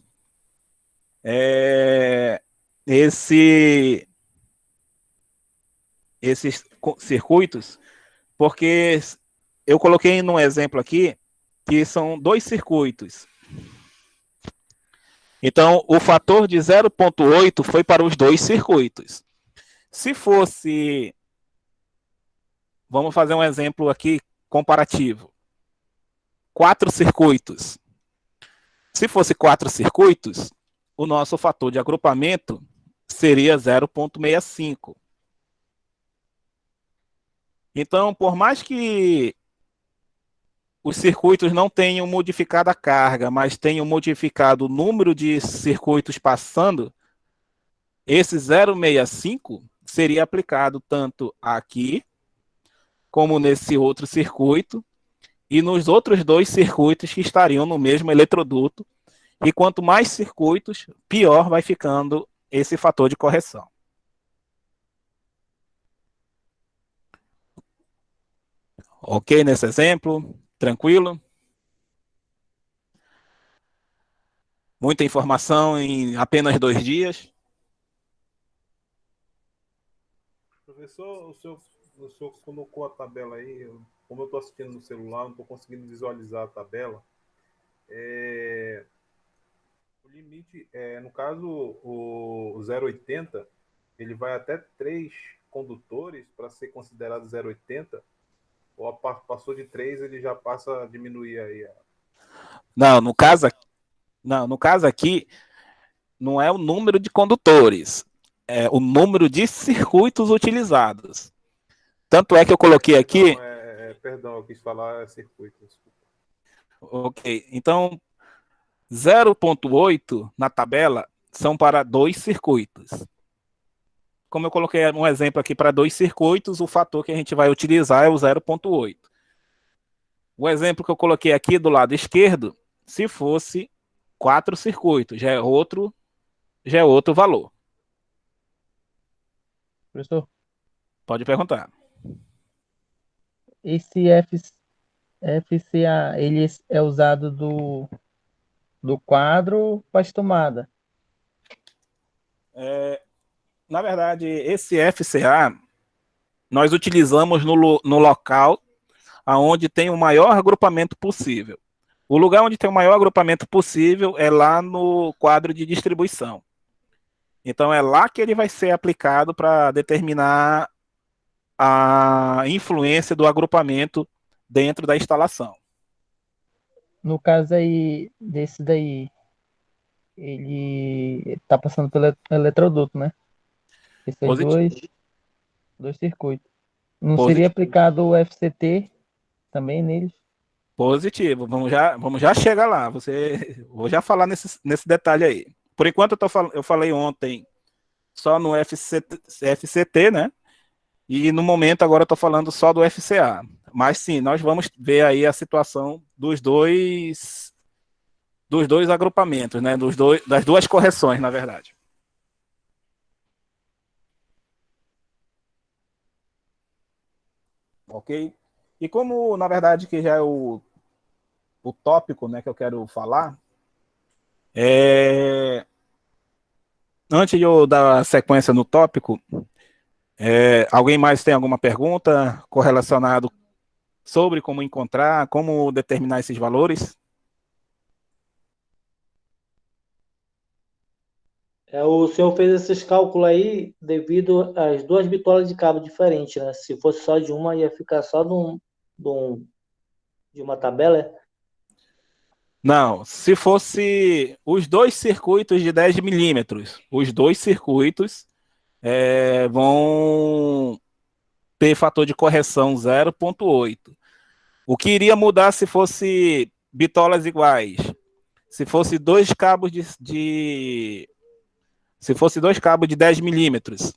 esses circuitos, porque eu coloquei num exemplo aqui que são 2 circuitos. Então, o fator de 0,8 foi para os 2 circuitos. Se fosse, vamos fazer um exemplo aqui comparativo, 4 circuitos. Se fosse 4 circuitos, o nosso fator de agrupamento seria 0,65. Então, por mais que os circuitos não tenham modificado a carga, mas tenham modificado o número de circuitos passando, esse 0,65 seria aplicado tanto aqui, como nesse outro circuito, e nos outros 2 circuitos que estariam no mesmo eletroduto. E quanto mais circuitos, pior vai ficando esse fator de correção. Ok nesse exemplo? Tranquilo? Muita informação em apenas 2 dias. Professor, o senhor colocou a tabela aí, como eu estou assistindo no celular, não estou conseguindo visualizar a tabela. O limite, no caso, o 0,80, ele vai até 3 condutores para ser considerado 0,80, ou passou de 3, ele já passa a diminuir aí? Não, no caso aqui, não é o número de condutores, é o número de circuitos utilizados. Tanto é que eu coloquei aqui... Perdão, eu quis falar circuito. Desculpa. Ok, então 0,8 na tabela são para 2 circuitos. Como eu coloquei um exemplo aqui para 2 circuitos, o fator que a gente vai utilizar é o 0,8. O exemplo que eu coloquei aqui do lado esquerdo Se fosse 4 circuitos, já é outro valor. Professor, Pode perguntar. esse FCA, ele é usado do quadro para as tomadas. Na verdade, esse FCA nós utilizamos no local onde tem o maior agrupamento possível. O lugar onde tem o maior agrupamento possível é lá no quadro de distribuição. Então é lá que ele vai ser aplicado para determinar a influência do agrupamento dentro da instalação. No caso aí, desse daí, ele está passando pelo eletroduto, né? Esses Positivo. dois circuitos. Não Positivo. seria aplicado o FCT também neles? Positivo. Vamos já chegar lá. Vou já falar nesse detalhe aí. Por enquanto, eu falei ontem só no FCT, né? E no momento agora eu estou falando só do FCA. Mas sim, nós vamos ver aí a situação dos dois agrupamentos, né? Das duas correções, na verdade. Ok? E como, na verdade, que já é o tópico, né, que eu quero falar, antes de eu dar sequência no tópico, alguém mais tem alguma pergunta correlacionado sobre como encontrar, como determinar esses valores? O senhor fez esses cálculos aí devido às duas bitolas de cabo diferentes, né? Se fosse só de uma, ia ficar só de uma tabela. Não, se fosse os dois circuitos de 10 milímetros, os dois circuitos vão ter fator de correção 0,8. O que iria mudar se fosse bitolas iguais? Se fosse dois cabos se fosse dois cabos de 10 milímetros,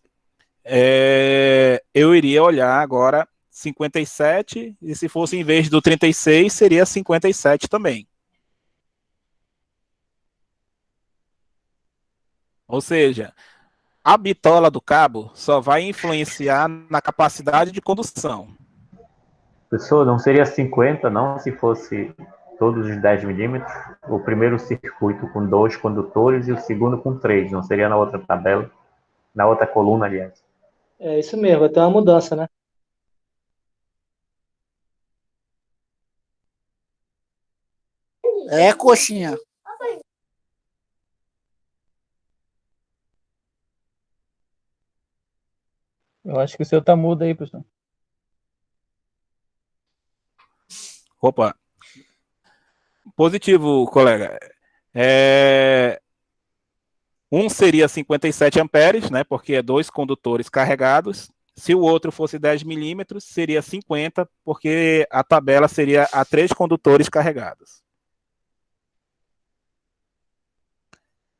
eu iria olhar agora 57, e se fosse em vez do 36, seria 57 também. Ou seja, a bitola do cabo só vai influenciar na capacidade de condução. Professor, não seria 50, não, se fosse todos os 10 milímetros? O primeiro circuito com 2 condutores e o segundo com 3, não seria na outra tabela? Na outra coluna, aliás. É isso mesmo, vai ter uma mudança, né? Coxinha. Eu acho que o seu tá mudo aí, professor. Opa. Positivo, colega. Um seria 57 amperes, né, porque é dois condutores carregados. Se o outro fosse 10 milímetros, seria 50, porque a tabela seria a 3 condutores carregados.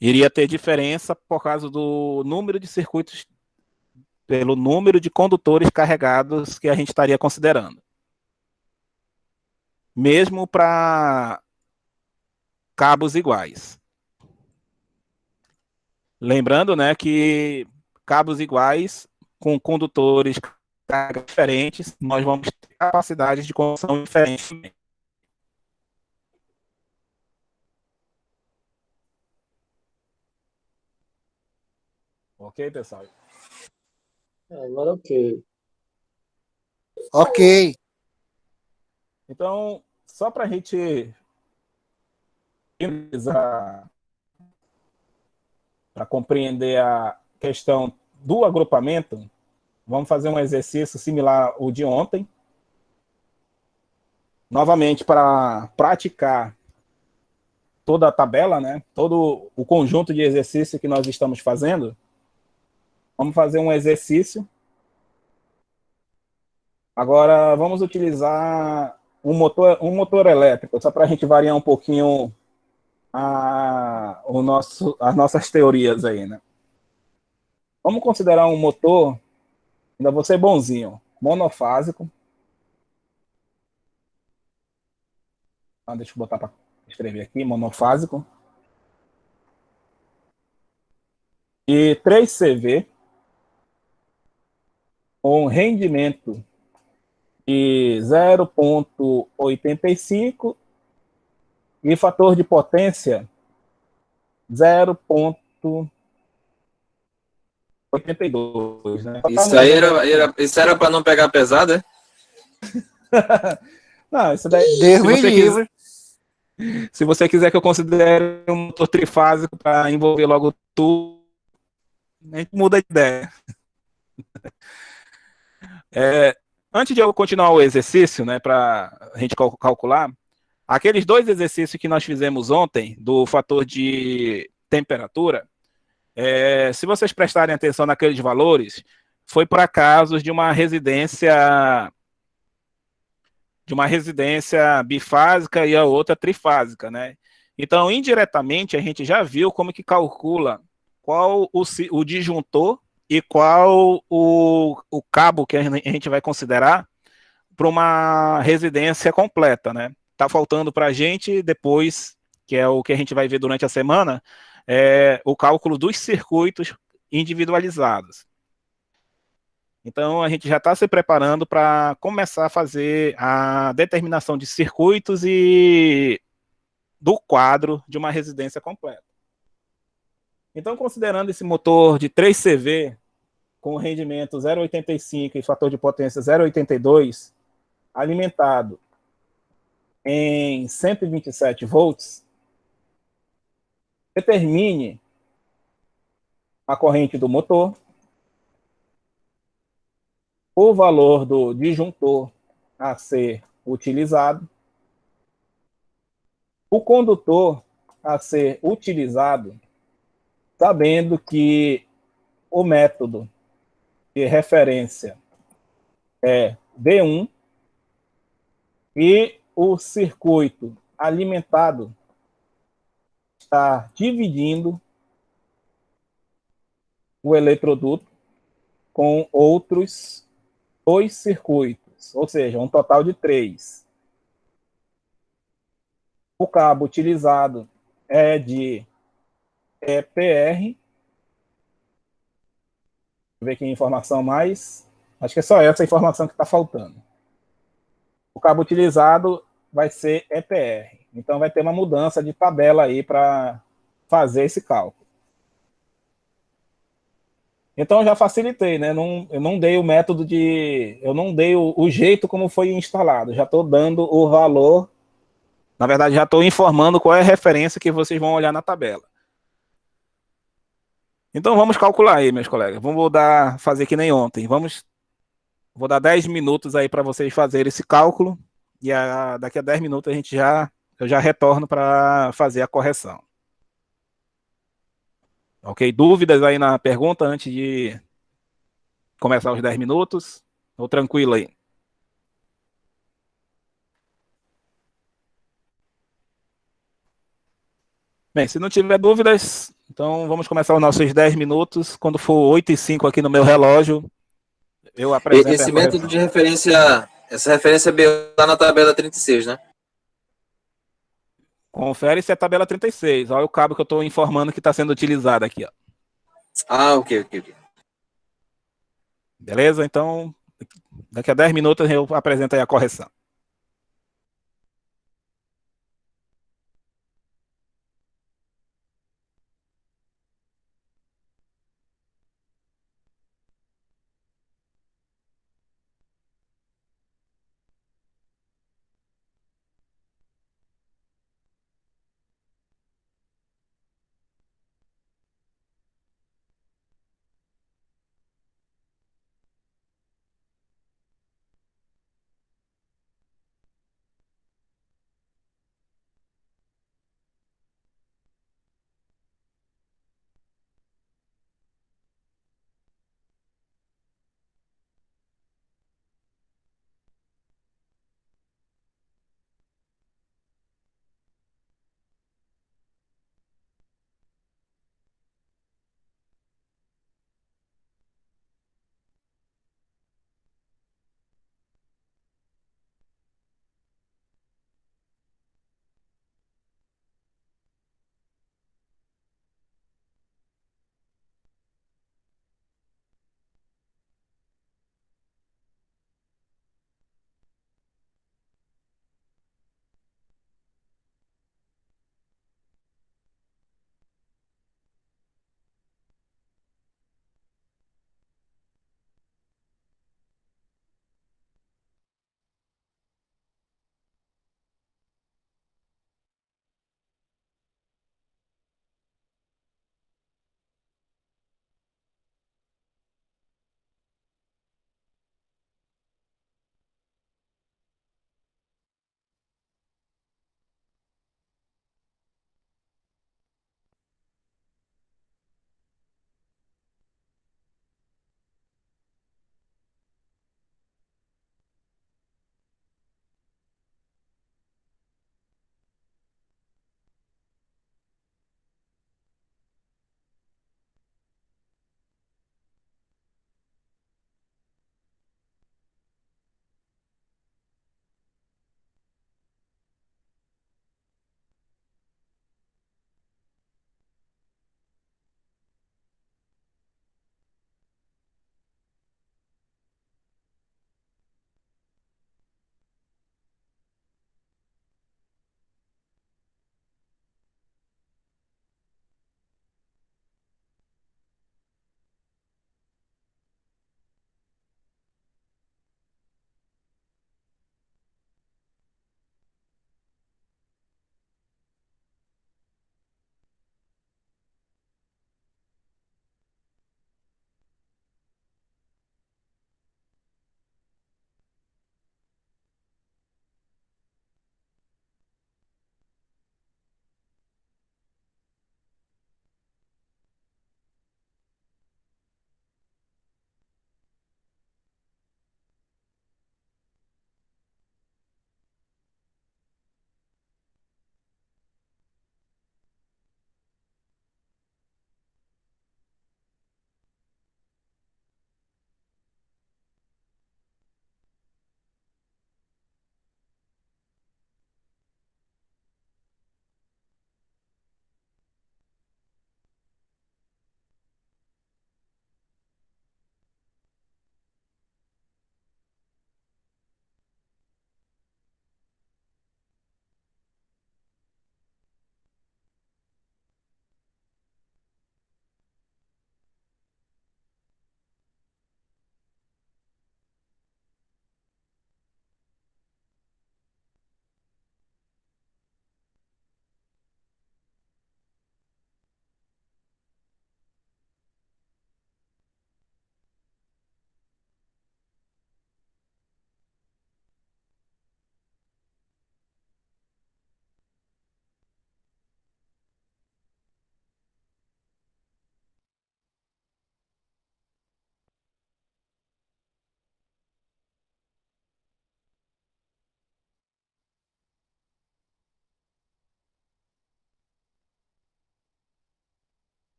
Iria ter diferença por causa do número de circuitos, pelo número de condutores carregados que a gente estaria considerando. Mesmo para cabos iguais. Lembrando, né, que cabos iguais com condutores diferentes, nós vamos ter capacidades de condução diferentes. Ok, pessoal? Agora ok. Ok. Então, só para a gente finalizar, para compreender a questão do agrupamento, vamos fazer um exercício similar ao de ontem. Novamente, para praticar toda a tabela, né, todo o conjunto de exercícios que nós estamos fazendo, vamos fazer um exercício. Agora, vamos utilizar um motor elétrico, só para a gente variar um pouquinho as nossas teorias aí, né? Vamos considerar um motor, ainda vou ser bonzinho, monofásico. Deixa eu botar para escrever aqui, monofásico. E 3 CV com rendimento de 0,85 e fator de potência 0,82. Né? Isso era para não pegar pesado, é? Não, isso daí. Deus me livre. Se você quiser que eu considere um motor trifásico para envolver logo tudo, a gente muda de ideia. Antes de eu continuar o exercício, né, para a gente calcular, aqueles 2 exercícios que nós fizemos ontem, do fator de temperatura, se vocês prestarem atenção naqueles valores, foi para casos de uma residência bifásica e a outra trifásica, né? Então, indiretamente, a gente já viu como que calcula qual o disjuntor e qual o cabo que a gente vai considerar para uma residência completa, né? Tá faltando para a gente depois, que é o que a gente vai ver durante a semana, o cálculo dos circuitos individualizados. Então, a gente já está se preparando para começar a fazer a determinação de circuitos e do quadro de uma residência completa. Então, considerando esse motor de 3 CV, com rendimento 0,85 e fator de potência 0,82, alimentado em 127 volts, determine a corrente do motor, o valor do disjuntor a ser utilizado, o condutor a ser utilizado, sabendo que o método de referência é V1 e o circuito alimentado está dividindo o eletroduto com outros 2 circuitos, ou seja, um total de 3. O cabo utilizado é de EPR. Deixa eu ver aqui a informação mais. Acho que é só essa informação que está faltando. O cabo utilizado vai ser EPR. Então vai ter uma mudança de tabela aí para fazer esse cálculo. Então eu já facilitei, né? Eu não dei o método eu não dei o jeito como foi instalado. Já estou dando o valor. Na verdade, já estou informando qual é a referência que vocês vão olhar na tabela. Então vamos calcular aí, meus colegas. Vamos fazer que nem ontem. Vou dar 10 minutos aí para vocês fazerem esse cálculo. E daqui a 10 minutos eu já retorno para fazer a correção. Ok? Dúvidas aí na pergunta antes de começar os 10 minutos? Ou tranquilo aí? Bem, se não tiver dúvidas, então vamos começar os nossos 10 minutos. Quando for 8h05 aqui no meu relógio, eu apresento Esse método de referência, essa referência B está na tabela 36, né? Confere se é a tabela 36. Olha o cabo que eu estou informando que está sendo utilizado aqui. Ó. Ah, ok. Beleza? Então, daqui a 10 minutos eu apresento aí a correção.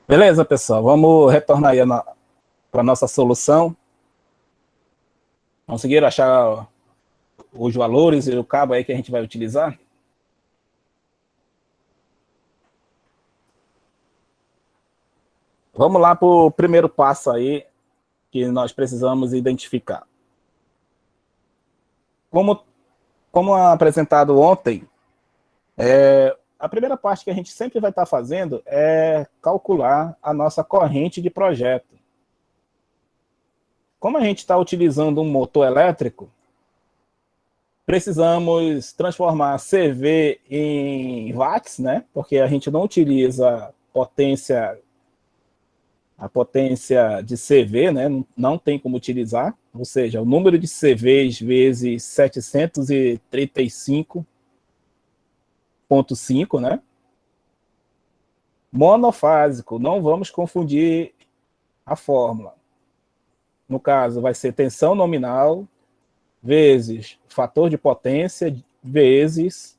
Beleza, pessoal, vamos retornar aí para a nossa solução. Conseguiram achar os valores e o cabo aí que a gente vai utilizar? Vamos lá para o primeiro passo aí que nós precisamos identificar. Como apresentado ontem, a primeira parte que a gente sempre vai estar fazendo é calcular a nossa corrente de projeto. Como a gente está utilizando um motor elétrico, precisamos transformar CV em watts, né? Porque a gente não utiliza a potência de CV, né? Não tem como utilizar, ou seja, o número de CVs vezes 735,5, né? Monofásico, não vamos confundir a fórmula. No caso, vai ser tensão nominal vezes fator de potência vezes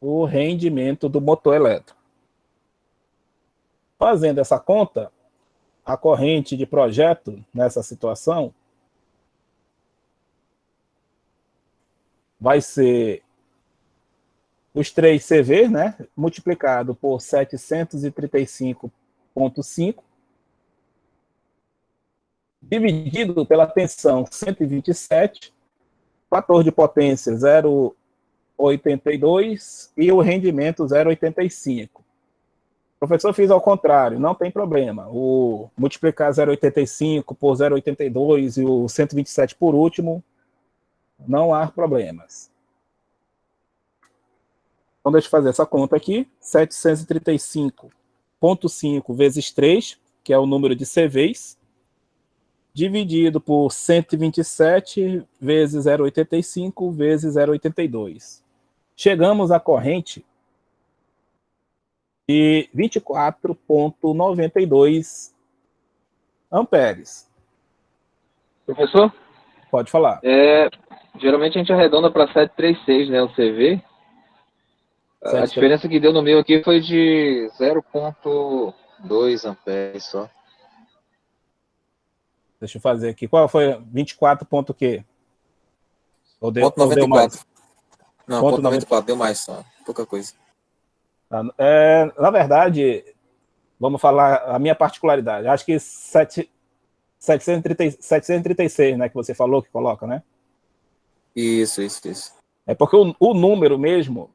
o rendimento do motor elétrico. Fazendo essa conta, a corrente de projeto nessa situação vai ser os 3 CV, né, multiplicado por 735,5, dividido pela tensão 127, fator de potência 0,82 e o rendimento 0,85. Professor, fiz ao contrário, não tem problema. O multiplicar 0,85 por 0,82 e o 127 por último, não há problemas. Então, deixa eu fazer essa conta aqui. 735,5 vezes 3, que é o número de CVs, dividido por 127 vezes 0,85 vezes 0,82. Chegamos à corrente de 24,92 amperes. Professor? Pode falar. Geralmente a gente arredonda para 736, né, o CV. A 7,3. diferença que deu no meu aqui foi de 0,2 amperes só. Deixa eu fazer aqui. Qual foi? 24 ponto o quê? Ou deu mais? 94. Não, Ponto ponto 94, deu mais só. Pouca coisa. Na verdade, vamos falar a minha particularidade. Acho que 736, né, que você falou que coloca, né? Isso. É porque o número mesmo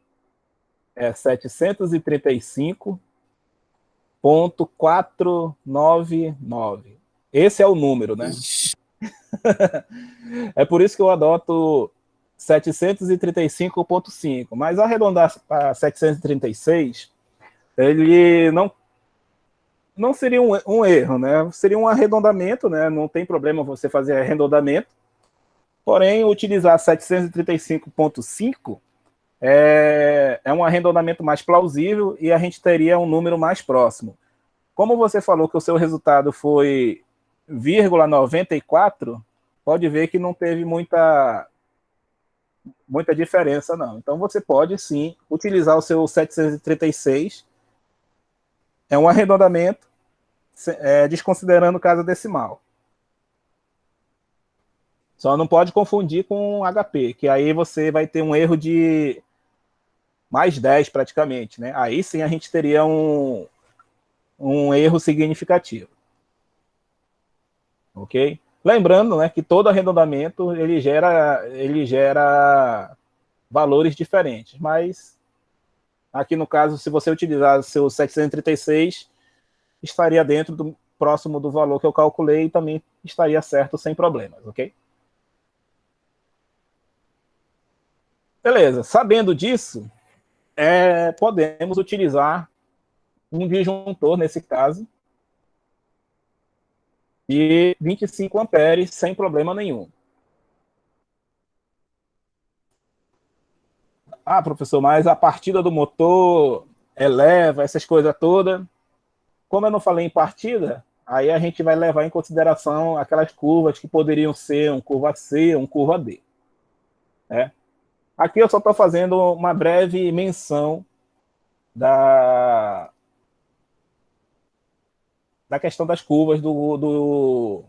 é 735,499. Esse é o número, né? Ixi. É por isso que eu adoto 735,5. Mas arredondar para 736, ele não seria um erro, né? Seria um arredondamento, né? Não tem problema você fazer arredondamento. Porém, utilizar 735,5 é um arredondamento mais plausível e a gente teria um número mais próximo. Como você falou que o seu resultado foi 0,94, pode ver que não teve muita diferença, não. Então, você pode, sim, utilizar o seu 736. É um arredondamento, desconsiderando casa decimal. Só não pode confundir com HP, que aí você vai ter um erro de mais 10 praticamente, né? Aí sim a gente teria um erro significativo. Ok? Lembrando, né, que todo arredondamento ele gera valores diferentes, mas aqui no caso, se você utilizar o seu 736, estaria próximo do valor que eu calculei e também estaria certo sem problemas, ok? Beleza, sabendo disso, podemos utilizar um disjuntor, nesse caso, de 25 amperes sem problema nenhum. Ah, professor, mas a partida do motor eleva, essas coisas todas. Como eu não falei em partida, aí a gente vai levar em consideração aquelas curvas que poderiam ser uma curva C, uma curva D. Né? Aqui eu só estou fazendo uma breve menção da questão das curvas do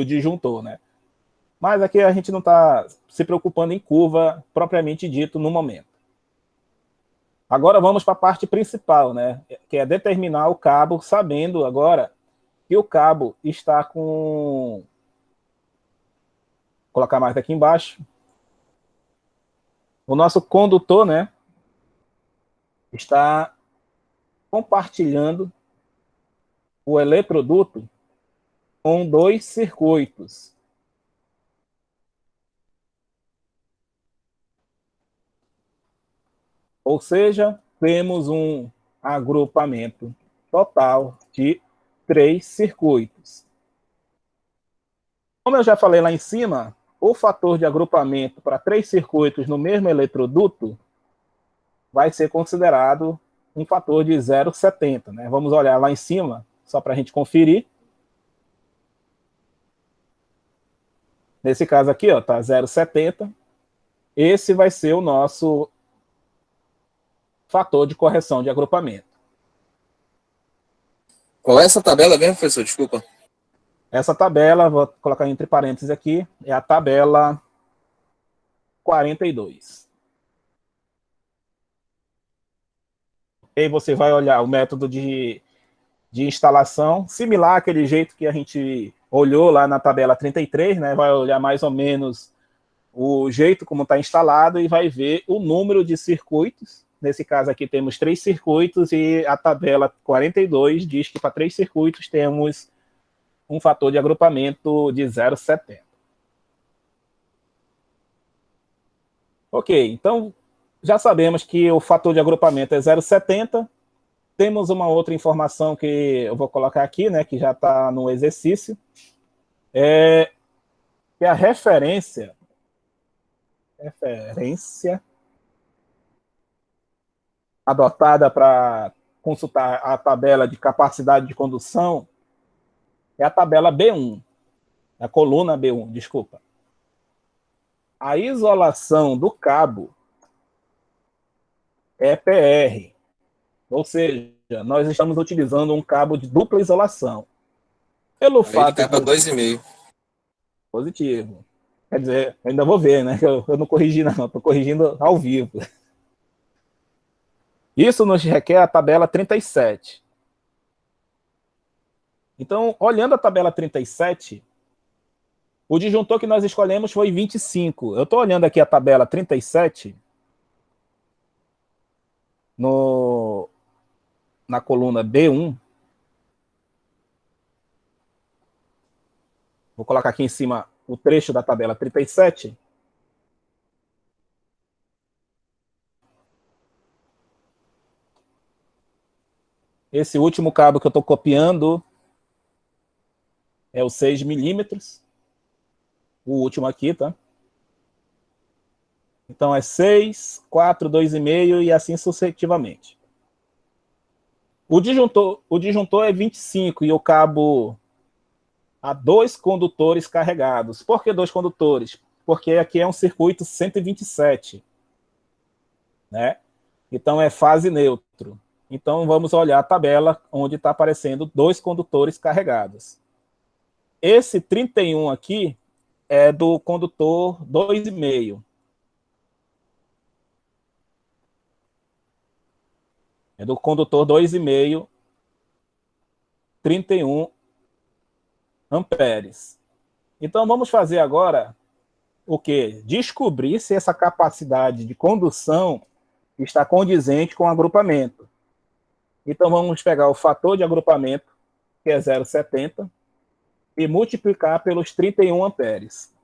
disjuntor, né? Mas aqui a gente não está se preocupando em curva propriamente dito no momento. Agora vamos para a parte principal, né? Que é determinar o cabo, sabendo agora que o cabo está com... Vou colocar mais aqui embaixo. O nosso condutor, né? Está compartilhando o eletroduto com 2 circuitos. Ou seja, temos um agrupamento total de 3 circuitos. Como eu já falei lá em cima, o fator de agrupamento para 3 circuitos no mesmo eletroduto vai ser considerado um fator de 0,70, né? Vamos olhar lá em cima, só para a gente conferir. Nesse caso aqui, ó, tá 0,70. Esse vai ser o nosso fator de correção de agrupamento. Qual é essa tabela mesmo, professor? Desculpa. Essa tabela, vou colocar entre parênteses aqui, é a tabela 42. E aí você vai olhar o método de instalação, similar àquele jeito que a gente olhou lá na tabela 33, né? Vai olhar mais ou menos o jeito como está instalado e vai ver o número de circuitos. Nesse caso aqui temos 3 circuitos e a tabela 42 diz que para 3 circuitos temos um fator de agrupamento de 0,70. Ok, então já sabemos que o fator de agrupamento é 0,70. Temos uma outra informação que eu vou colocar aqui, né, que já está no exercício, que a referência adotada para consultar a tabela de capacidade de condução é a tabela B1, a coluna B1, desculpa. A isolação do cabo é PR, ou seja, nós estamos utilizando um cabo de dupla isolação. Pelo Aí fato ele cai para 2,5. positivo. Quer dizer, ainda vou ver, né? Eu não corrigi, não, estou corrigindo ao vivo. Isso nos requer a tabela 37. Então, olhando a tabela 37, o disjuntor que nós escolhemos foi 25. Eu estou olhando aqui a tabela 37, na coluna B1. Vou colocar aqui em cima o trecho da tabela 37. Esse último cabo que eu estou copiando é o 6 milímetros. O último aqui, tá? Então é 6, 4, 2,5 e assim sucessivamente. O disjuntor é 25 e o cabo há 2 condutores carregados. Por que 2 condutores? Porque aqui é um circuito 127, né? Então é fase neutro. Então vamos olhar a tabela onde está aparecendo 2 condutores carregados. Esse 31 aqui é do condutor 2,5. É do condutor 2,5, 31 amperes. Então vamos fazer agora o quê? Descobrir se essa capacidade de condução está condizente com o agrupamento. Então vamos pegar o fator de agrupamento, que é 0,70, e multiplicar pelos 31 amperes.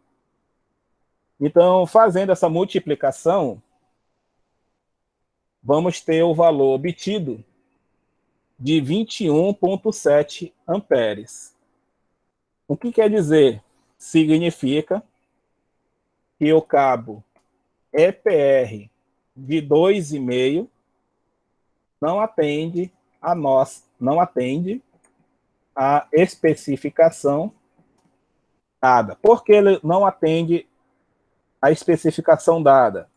Então, fazendo essa multiplicação, vamos ter o valor obtido de 21,7 amperes. O que quer dizer? Significa que o cabo EPR de 2,5 não atende a especificação dada. Por que ele não atende a especificação dada?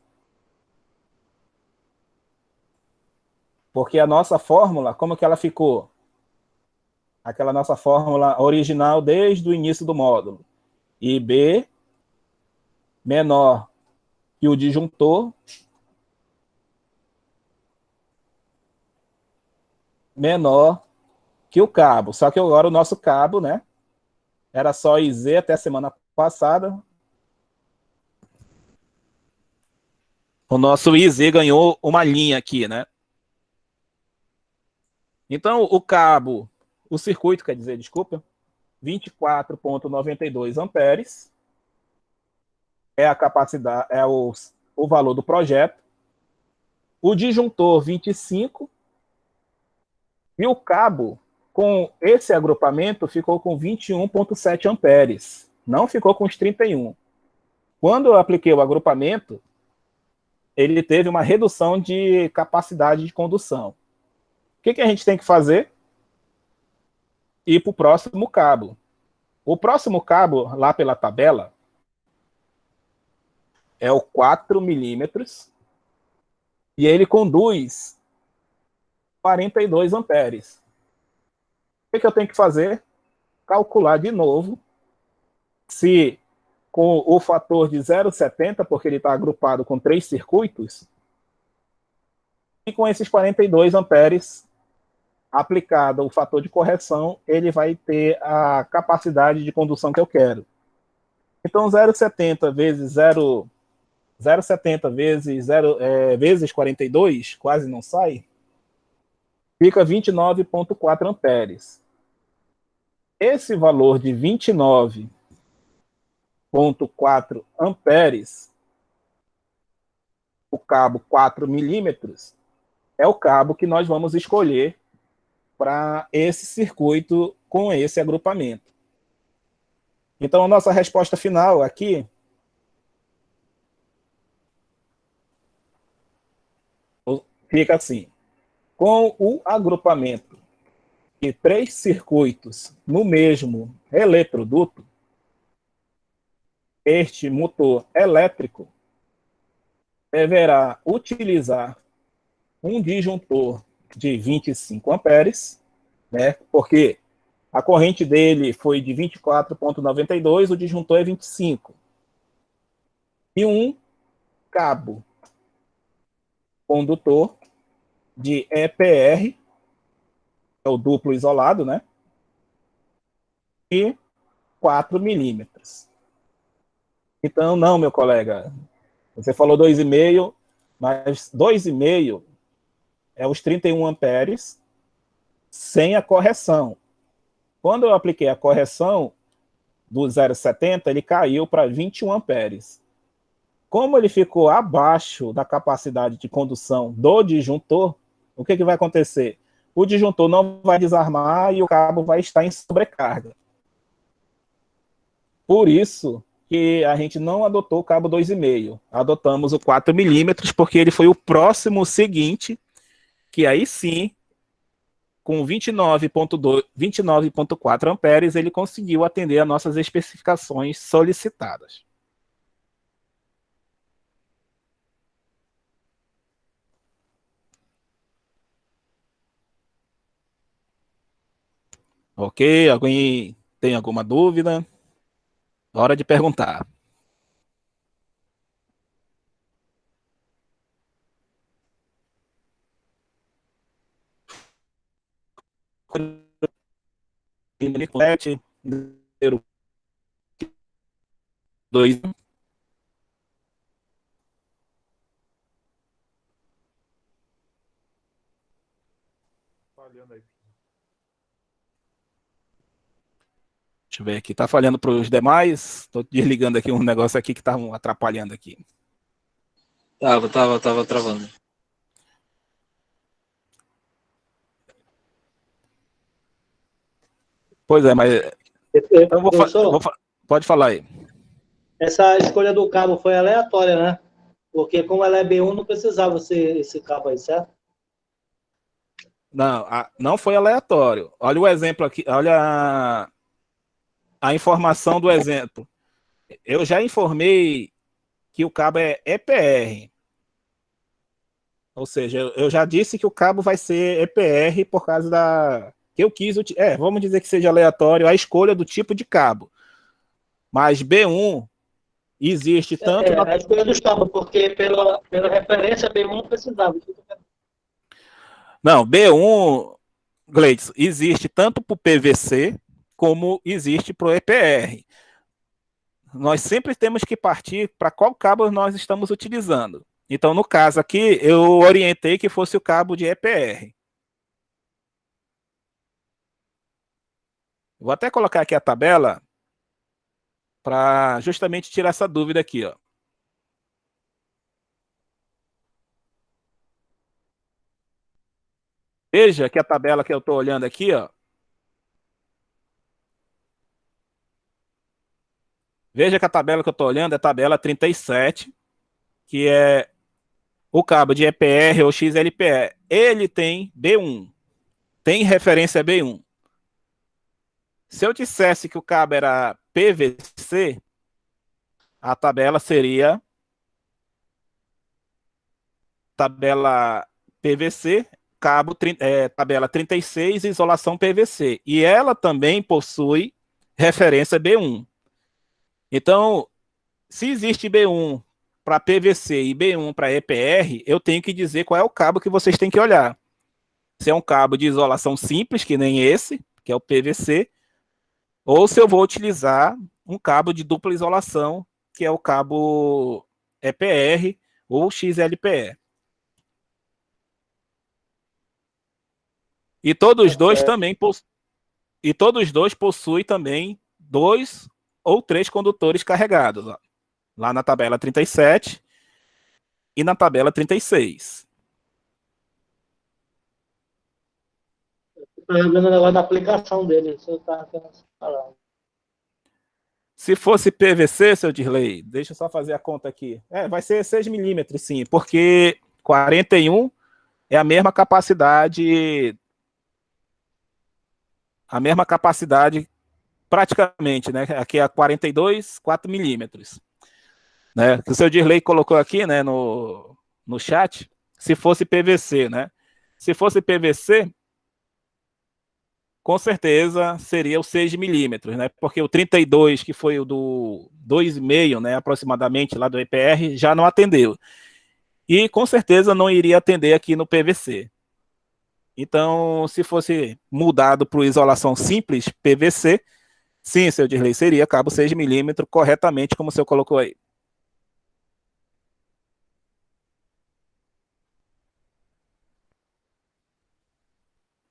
Porque a nossa fórmula, como que ela ficou? aquela nossa fórmula original desde o início do módulo. IB menor que o disjuntor menor que o cabo. Só que agora o nosso cabo, né? Era só IZ até a semana passada. O nosso IZ ganhou uma linha aqui, né? Então, o cabo, o circuito, quer dizer, desculpa, 24,92 amperes é a capacidade, é o valor do projeto. O disjuntor, 25. E o cabo, com esse agrupamento, ficou com 21,7 amperes. Não ficou com os 31. Quando eu apliquei o agrupamento, ele teve uma redução de capacidade de condução. O que a gente tem que fazer? Ir para o próximo cabo. O próximo cabo, lá pela tabela, é o 4 milímetros e ele conduz 42 amperes. O que eu tenho que fazer? Calcular de novo se com o fator de 0,70, porque ele está agrupado com 3 circuitos, e com esses 42 amperes aplicado o fator de correção, ele vai ter a capacidade de condução que eu quero. Então, 0,70 vezes 0,70 vezes 42, quase não sai, fica 29,4 amperes. Esse valor de 29,4 amperes, o cabo 4 milímetros, é o cabo que nós vamos escolher para esse circuito com esse agrupamento. Então, a nossa resposta final aqui fica assim: com o agrupamento de 3 circuitos no mesmo eletroduto, este motor elétrico deverá utilizar um disjuntor de 25 amperes, né? Porque a corrente dele foi de 24,92, o disjuntor é 25. E um cabo condutor de EPR, é o duplo isolado, né? E 4 milímetros. Então, não, meu colega, você falou 2,5, mas 2,5 é os 31 amperes sem a correção. Quando eu apliquei a correção do 0,70, ele caiu para 21 amperes. Como ele ficou abaixo da capacidade de condução do disjuntor, o que vai acontecer? O disjuntor não vai desarmar e o cabo vai estar em sobrecarga. Por isso que a gente não adotou o cabo 2,5, adotamos o 4 milímetros, porque ele foi o próximo seguinte, que aí sim, com 29,4 amperes, ele conseguiu atender a nossas especificações solicitadas. Ok? Alguém tem alguma dúvida? Hora de perguntar. Dois. Falhando aí. Deixa eu ver aqui. Tá falhando para os demais? Estou desligando aqui um negócio aqui que está atrapalhando aqui. Tava travando. Pois é, mas então pode falar aí. Essa escolha do cabo foi aleatória, né? Porque como ela é B1, não precisava ser esse cabo aí, certo? Não, não foi aleatório. Olha o exemplo aqui, olha a informação do exemplo. Eu já informei que o cabo é EPR. Ou seja, eu já disse que o cabo vai ser EPR por causa que eu quis, vamos dizer que seja aleatório a escolha do tipo de cabo. Mas B1 existe tanto... A escolha dos cabos, porque pela referência B1 não precisava. Não, B1, Gleidson, existe tanto para o PVC como existe para o EPR. Nós sempre temos que partir para qual cabo nós estamos utilizando. Então, no caso aqui, eu orientei que fosse o cabo de EPR. Vou até colocar aqui a tabela para justamente tirar essa dúvida aqui, ó. Veja que a tabela que eu estou olhando aqui, ó. Veja que a tabela que eu estou olhando é a tabela 37, que é o cabo de EPR ou XLPE. Ele tem B1, tem referência B1. Se eu dissesse que o cabo era PVC, a tabela seria tabela PVC, tabela 36, isolação PVC. E ela também possui referência B1. Então, se existe B1 para PVC e B1 para EPR, eu tenho que dizer qual é o cabo que vocês têm que olhar. Se é um cabo de isolação simples, que nem esse, que é o PVC, ou se eu vou utilizar um cabo de dupla isolação, que é o cabo EPR ou XLPE. E todos dois também possuem também 2 ou 3 condutores carregados, ó, lá na tabela 37 e na tabela 36. Estou vendo o negócio da aplicação dele. Você está falando. Se fosse PVC, seu Dirley, deixa eu só fazer a conta aqui. Vai ser 6 milímetros, sim, porque 41 é a mesma capacidade praticamente, né? Aqui é 42, 4 milímetros. Né? O seu Dirley colocou aqui, né, no chat, se fosse PVC, né? Se fosse PVC, com certeza seria o 6 milímetros, né? Porque o 32, que foi o do 2,5, né, aproximadamente, lá do EPR, já não atendeu. E com certeza não iria atender aqui no PVC. Então, se fosse mudado para isolação simples, PVC, sim, seu Dirley, seria cabo 6 milímetros corretamente, como o senhor colocou aí.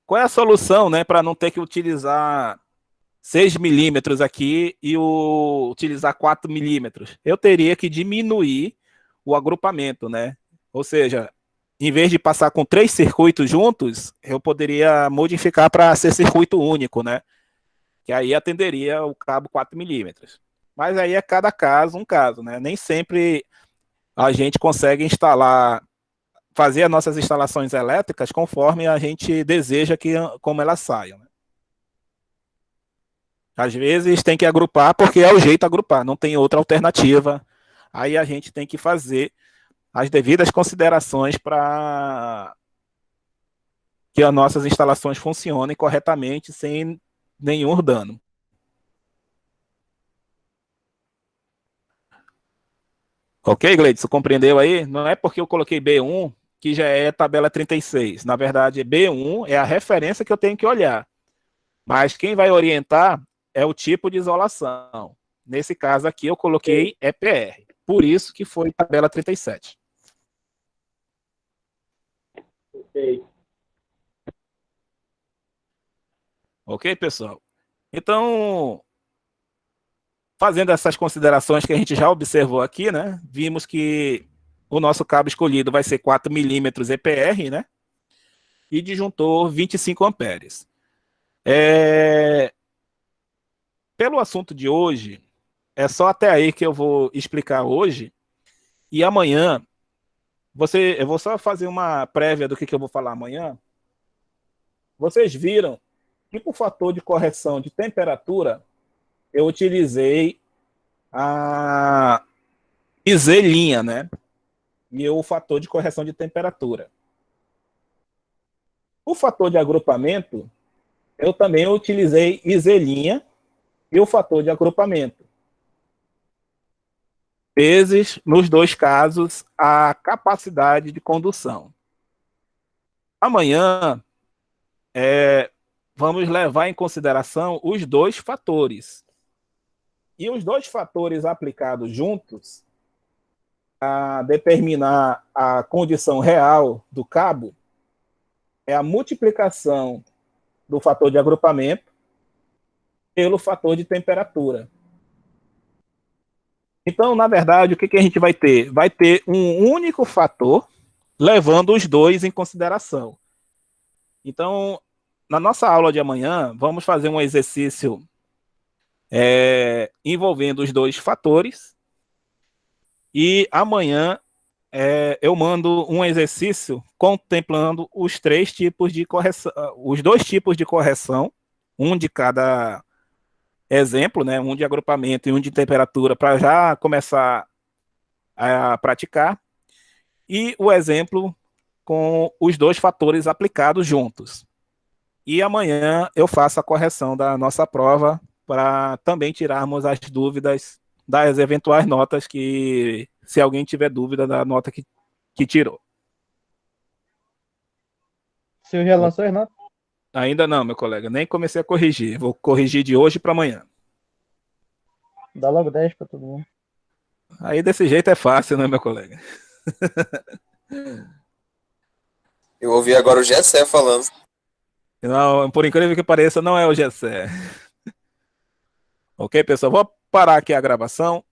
Qual é a solução, né, para não ter que utilizar 6 milímetros aqui e utilizar 4 milímetros? Eu teria que diminuir o agrupamento, né? Ou seja, em vez de passar com 3 circuitos juntos, eu poderia modificar para ser circuito único, né? Que aí atenderia o cabo 4 milímetros. Mas aí é cada caso um caso, né? Nem sempre a gente consegue fazer as nossas instalações elétricas conforme a gente deseja como elas saiam. Né? Às vezes tem que agrupar porque é o jeito de agrupar, não tem outra alternativa. Aí a gente tem que fazer as devidas considerações para que as nossas instalações funcionem corretamente sem nenhum dano. Ok, Gleidson, compreendeu aí? Não é porque eu coloquei B1 que já é tabela 36. Na verdade, B1 é a referência que eu tenho que olhar. Mas quem vai orientar é o tipo de isolação. Nesse caso aqui, eu coloquei EPR. Por isso que foi tabela 37. Ok. Ok, pessoal? Então, fazendo essas considerações que a gente já observou aqui, né? Vimos que o nosso cabo escolhido vai ser 4 milímetros EPR, né? E disjuntor 25 amperes. Pelo assunto de hoje, é só até aí que eu vou explicar hoje. E amanhã, eu vou só fazer uma prévia do que eu vou falar amanhã. Vocês viram que por fator de correção de temperatura, eu utilizei a IZ-linha, né? E o fator de correção de temperatura. O fator de agrupamento, eu também utilizei iselinha e o fator de agrupamento. Vezes, nos dois casos, a capacidade de condução. Amanhã, vamos levar em consideração os dois fatores. E os dois fatores aplicados juntos, a determinar a condição real do cabo, é a multiplicação do fator de agrupamento pelo fator de temperatura. Então, na verdade, o que a gente vai ter? Vai ter um único fator levando os dois em consideração. Então, na nossa aula de amanhã, vamos fazer um exercício envolvendo os dois fatores. E amanhã eu mando um exercício contemplando os três tipos de correção, os dois tipos de correção, um de cada exemplo, né, um de agrupamento e um de temperatura, para já começar a praticar, e o exemplo com os dois fatores aplicados juntos. E amanhã eu faço a correção da nossa prova para também tirarmos as dúvidas das eventuais notas que, se alguém tiver dúvida da nota que tirou. O senhor já lançou as notas? Ainda não, meu colega, nem comecei a corrigir. Vou corrigir de hoje para amanhã. Dá logo 10 para todo mundo. Aí desse jeito é fácil, né, meu colega? Eu ouvi agora o Gessé falando. Não, por incrível que pareça, não é o Gessé. Ok, pessoal? Vou parar aqui a gravação.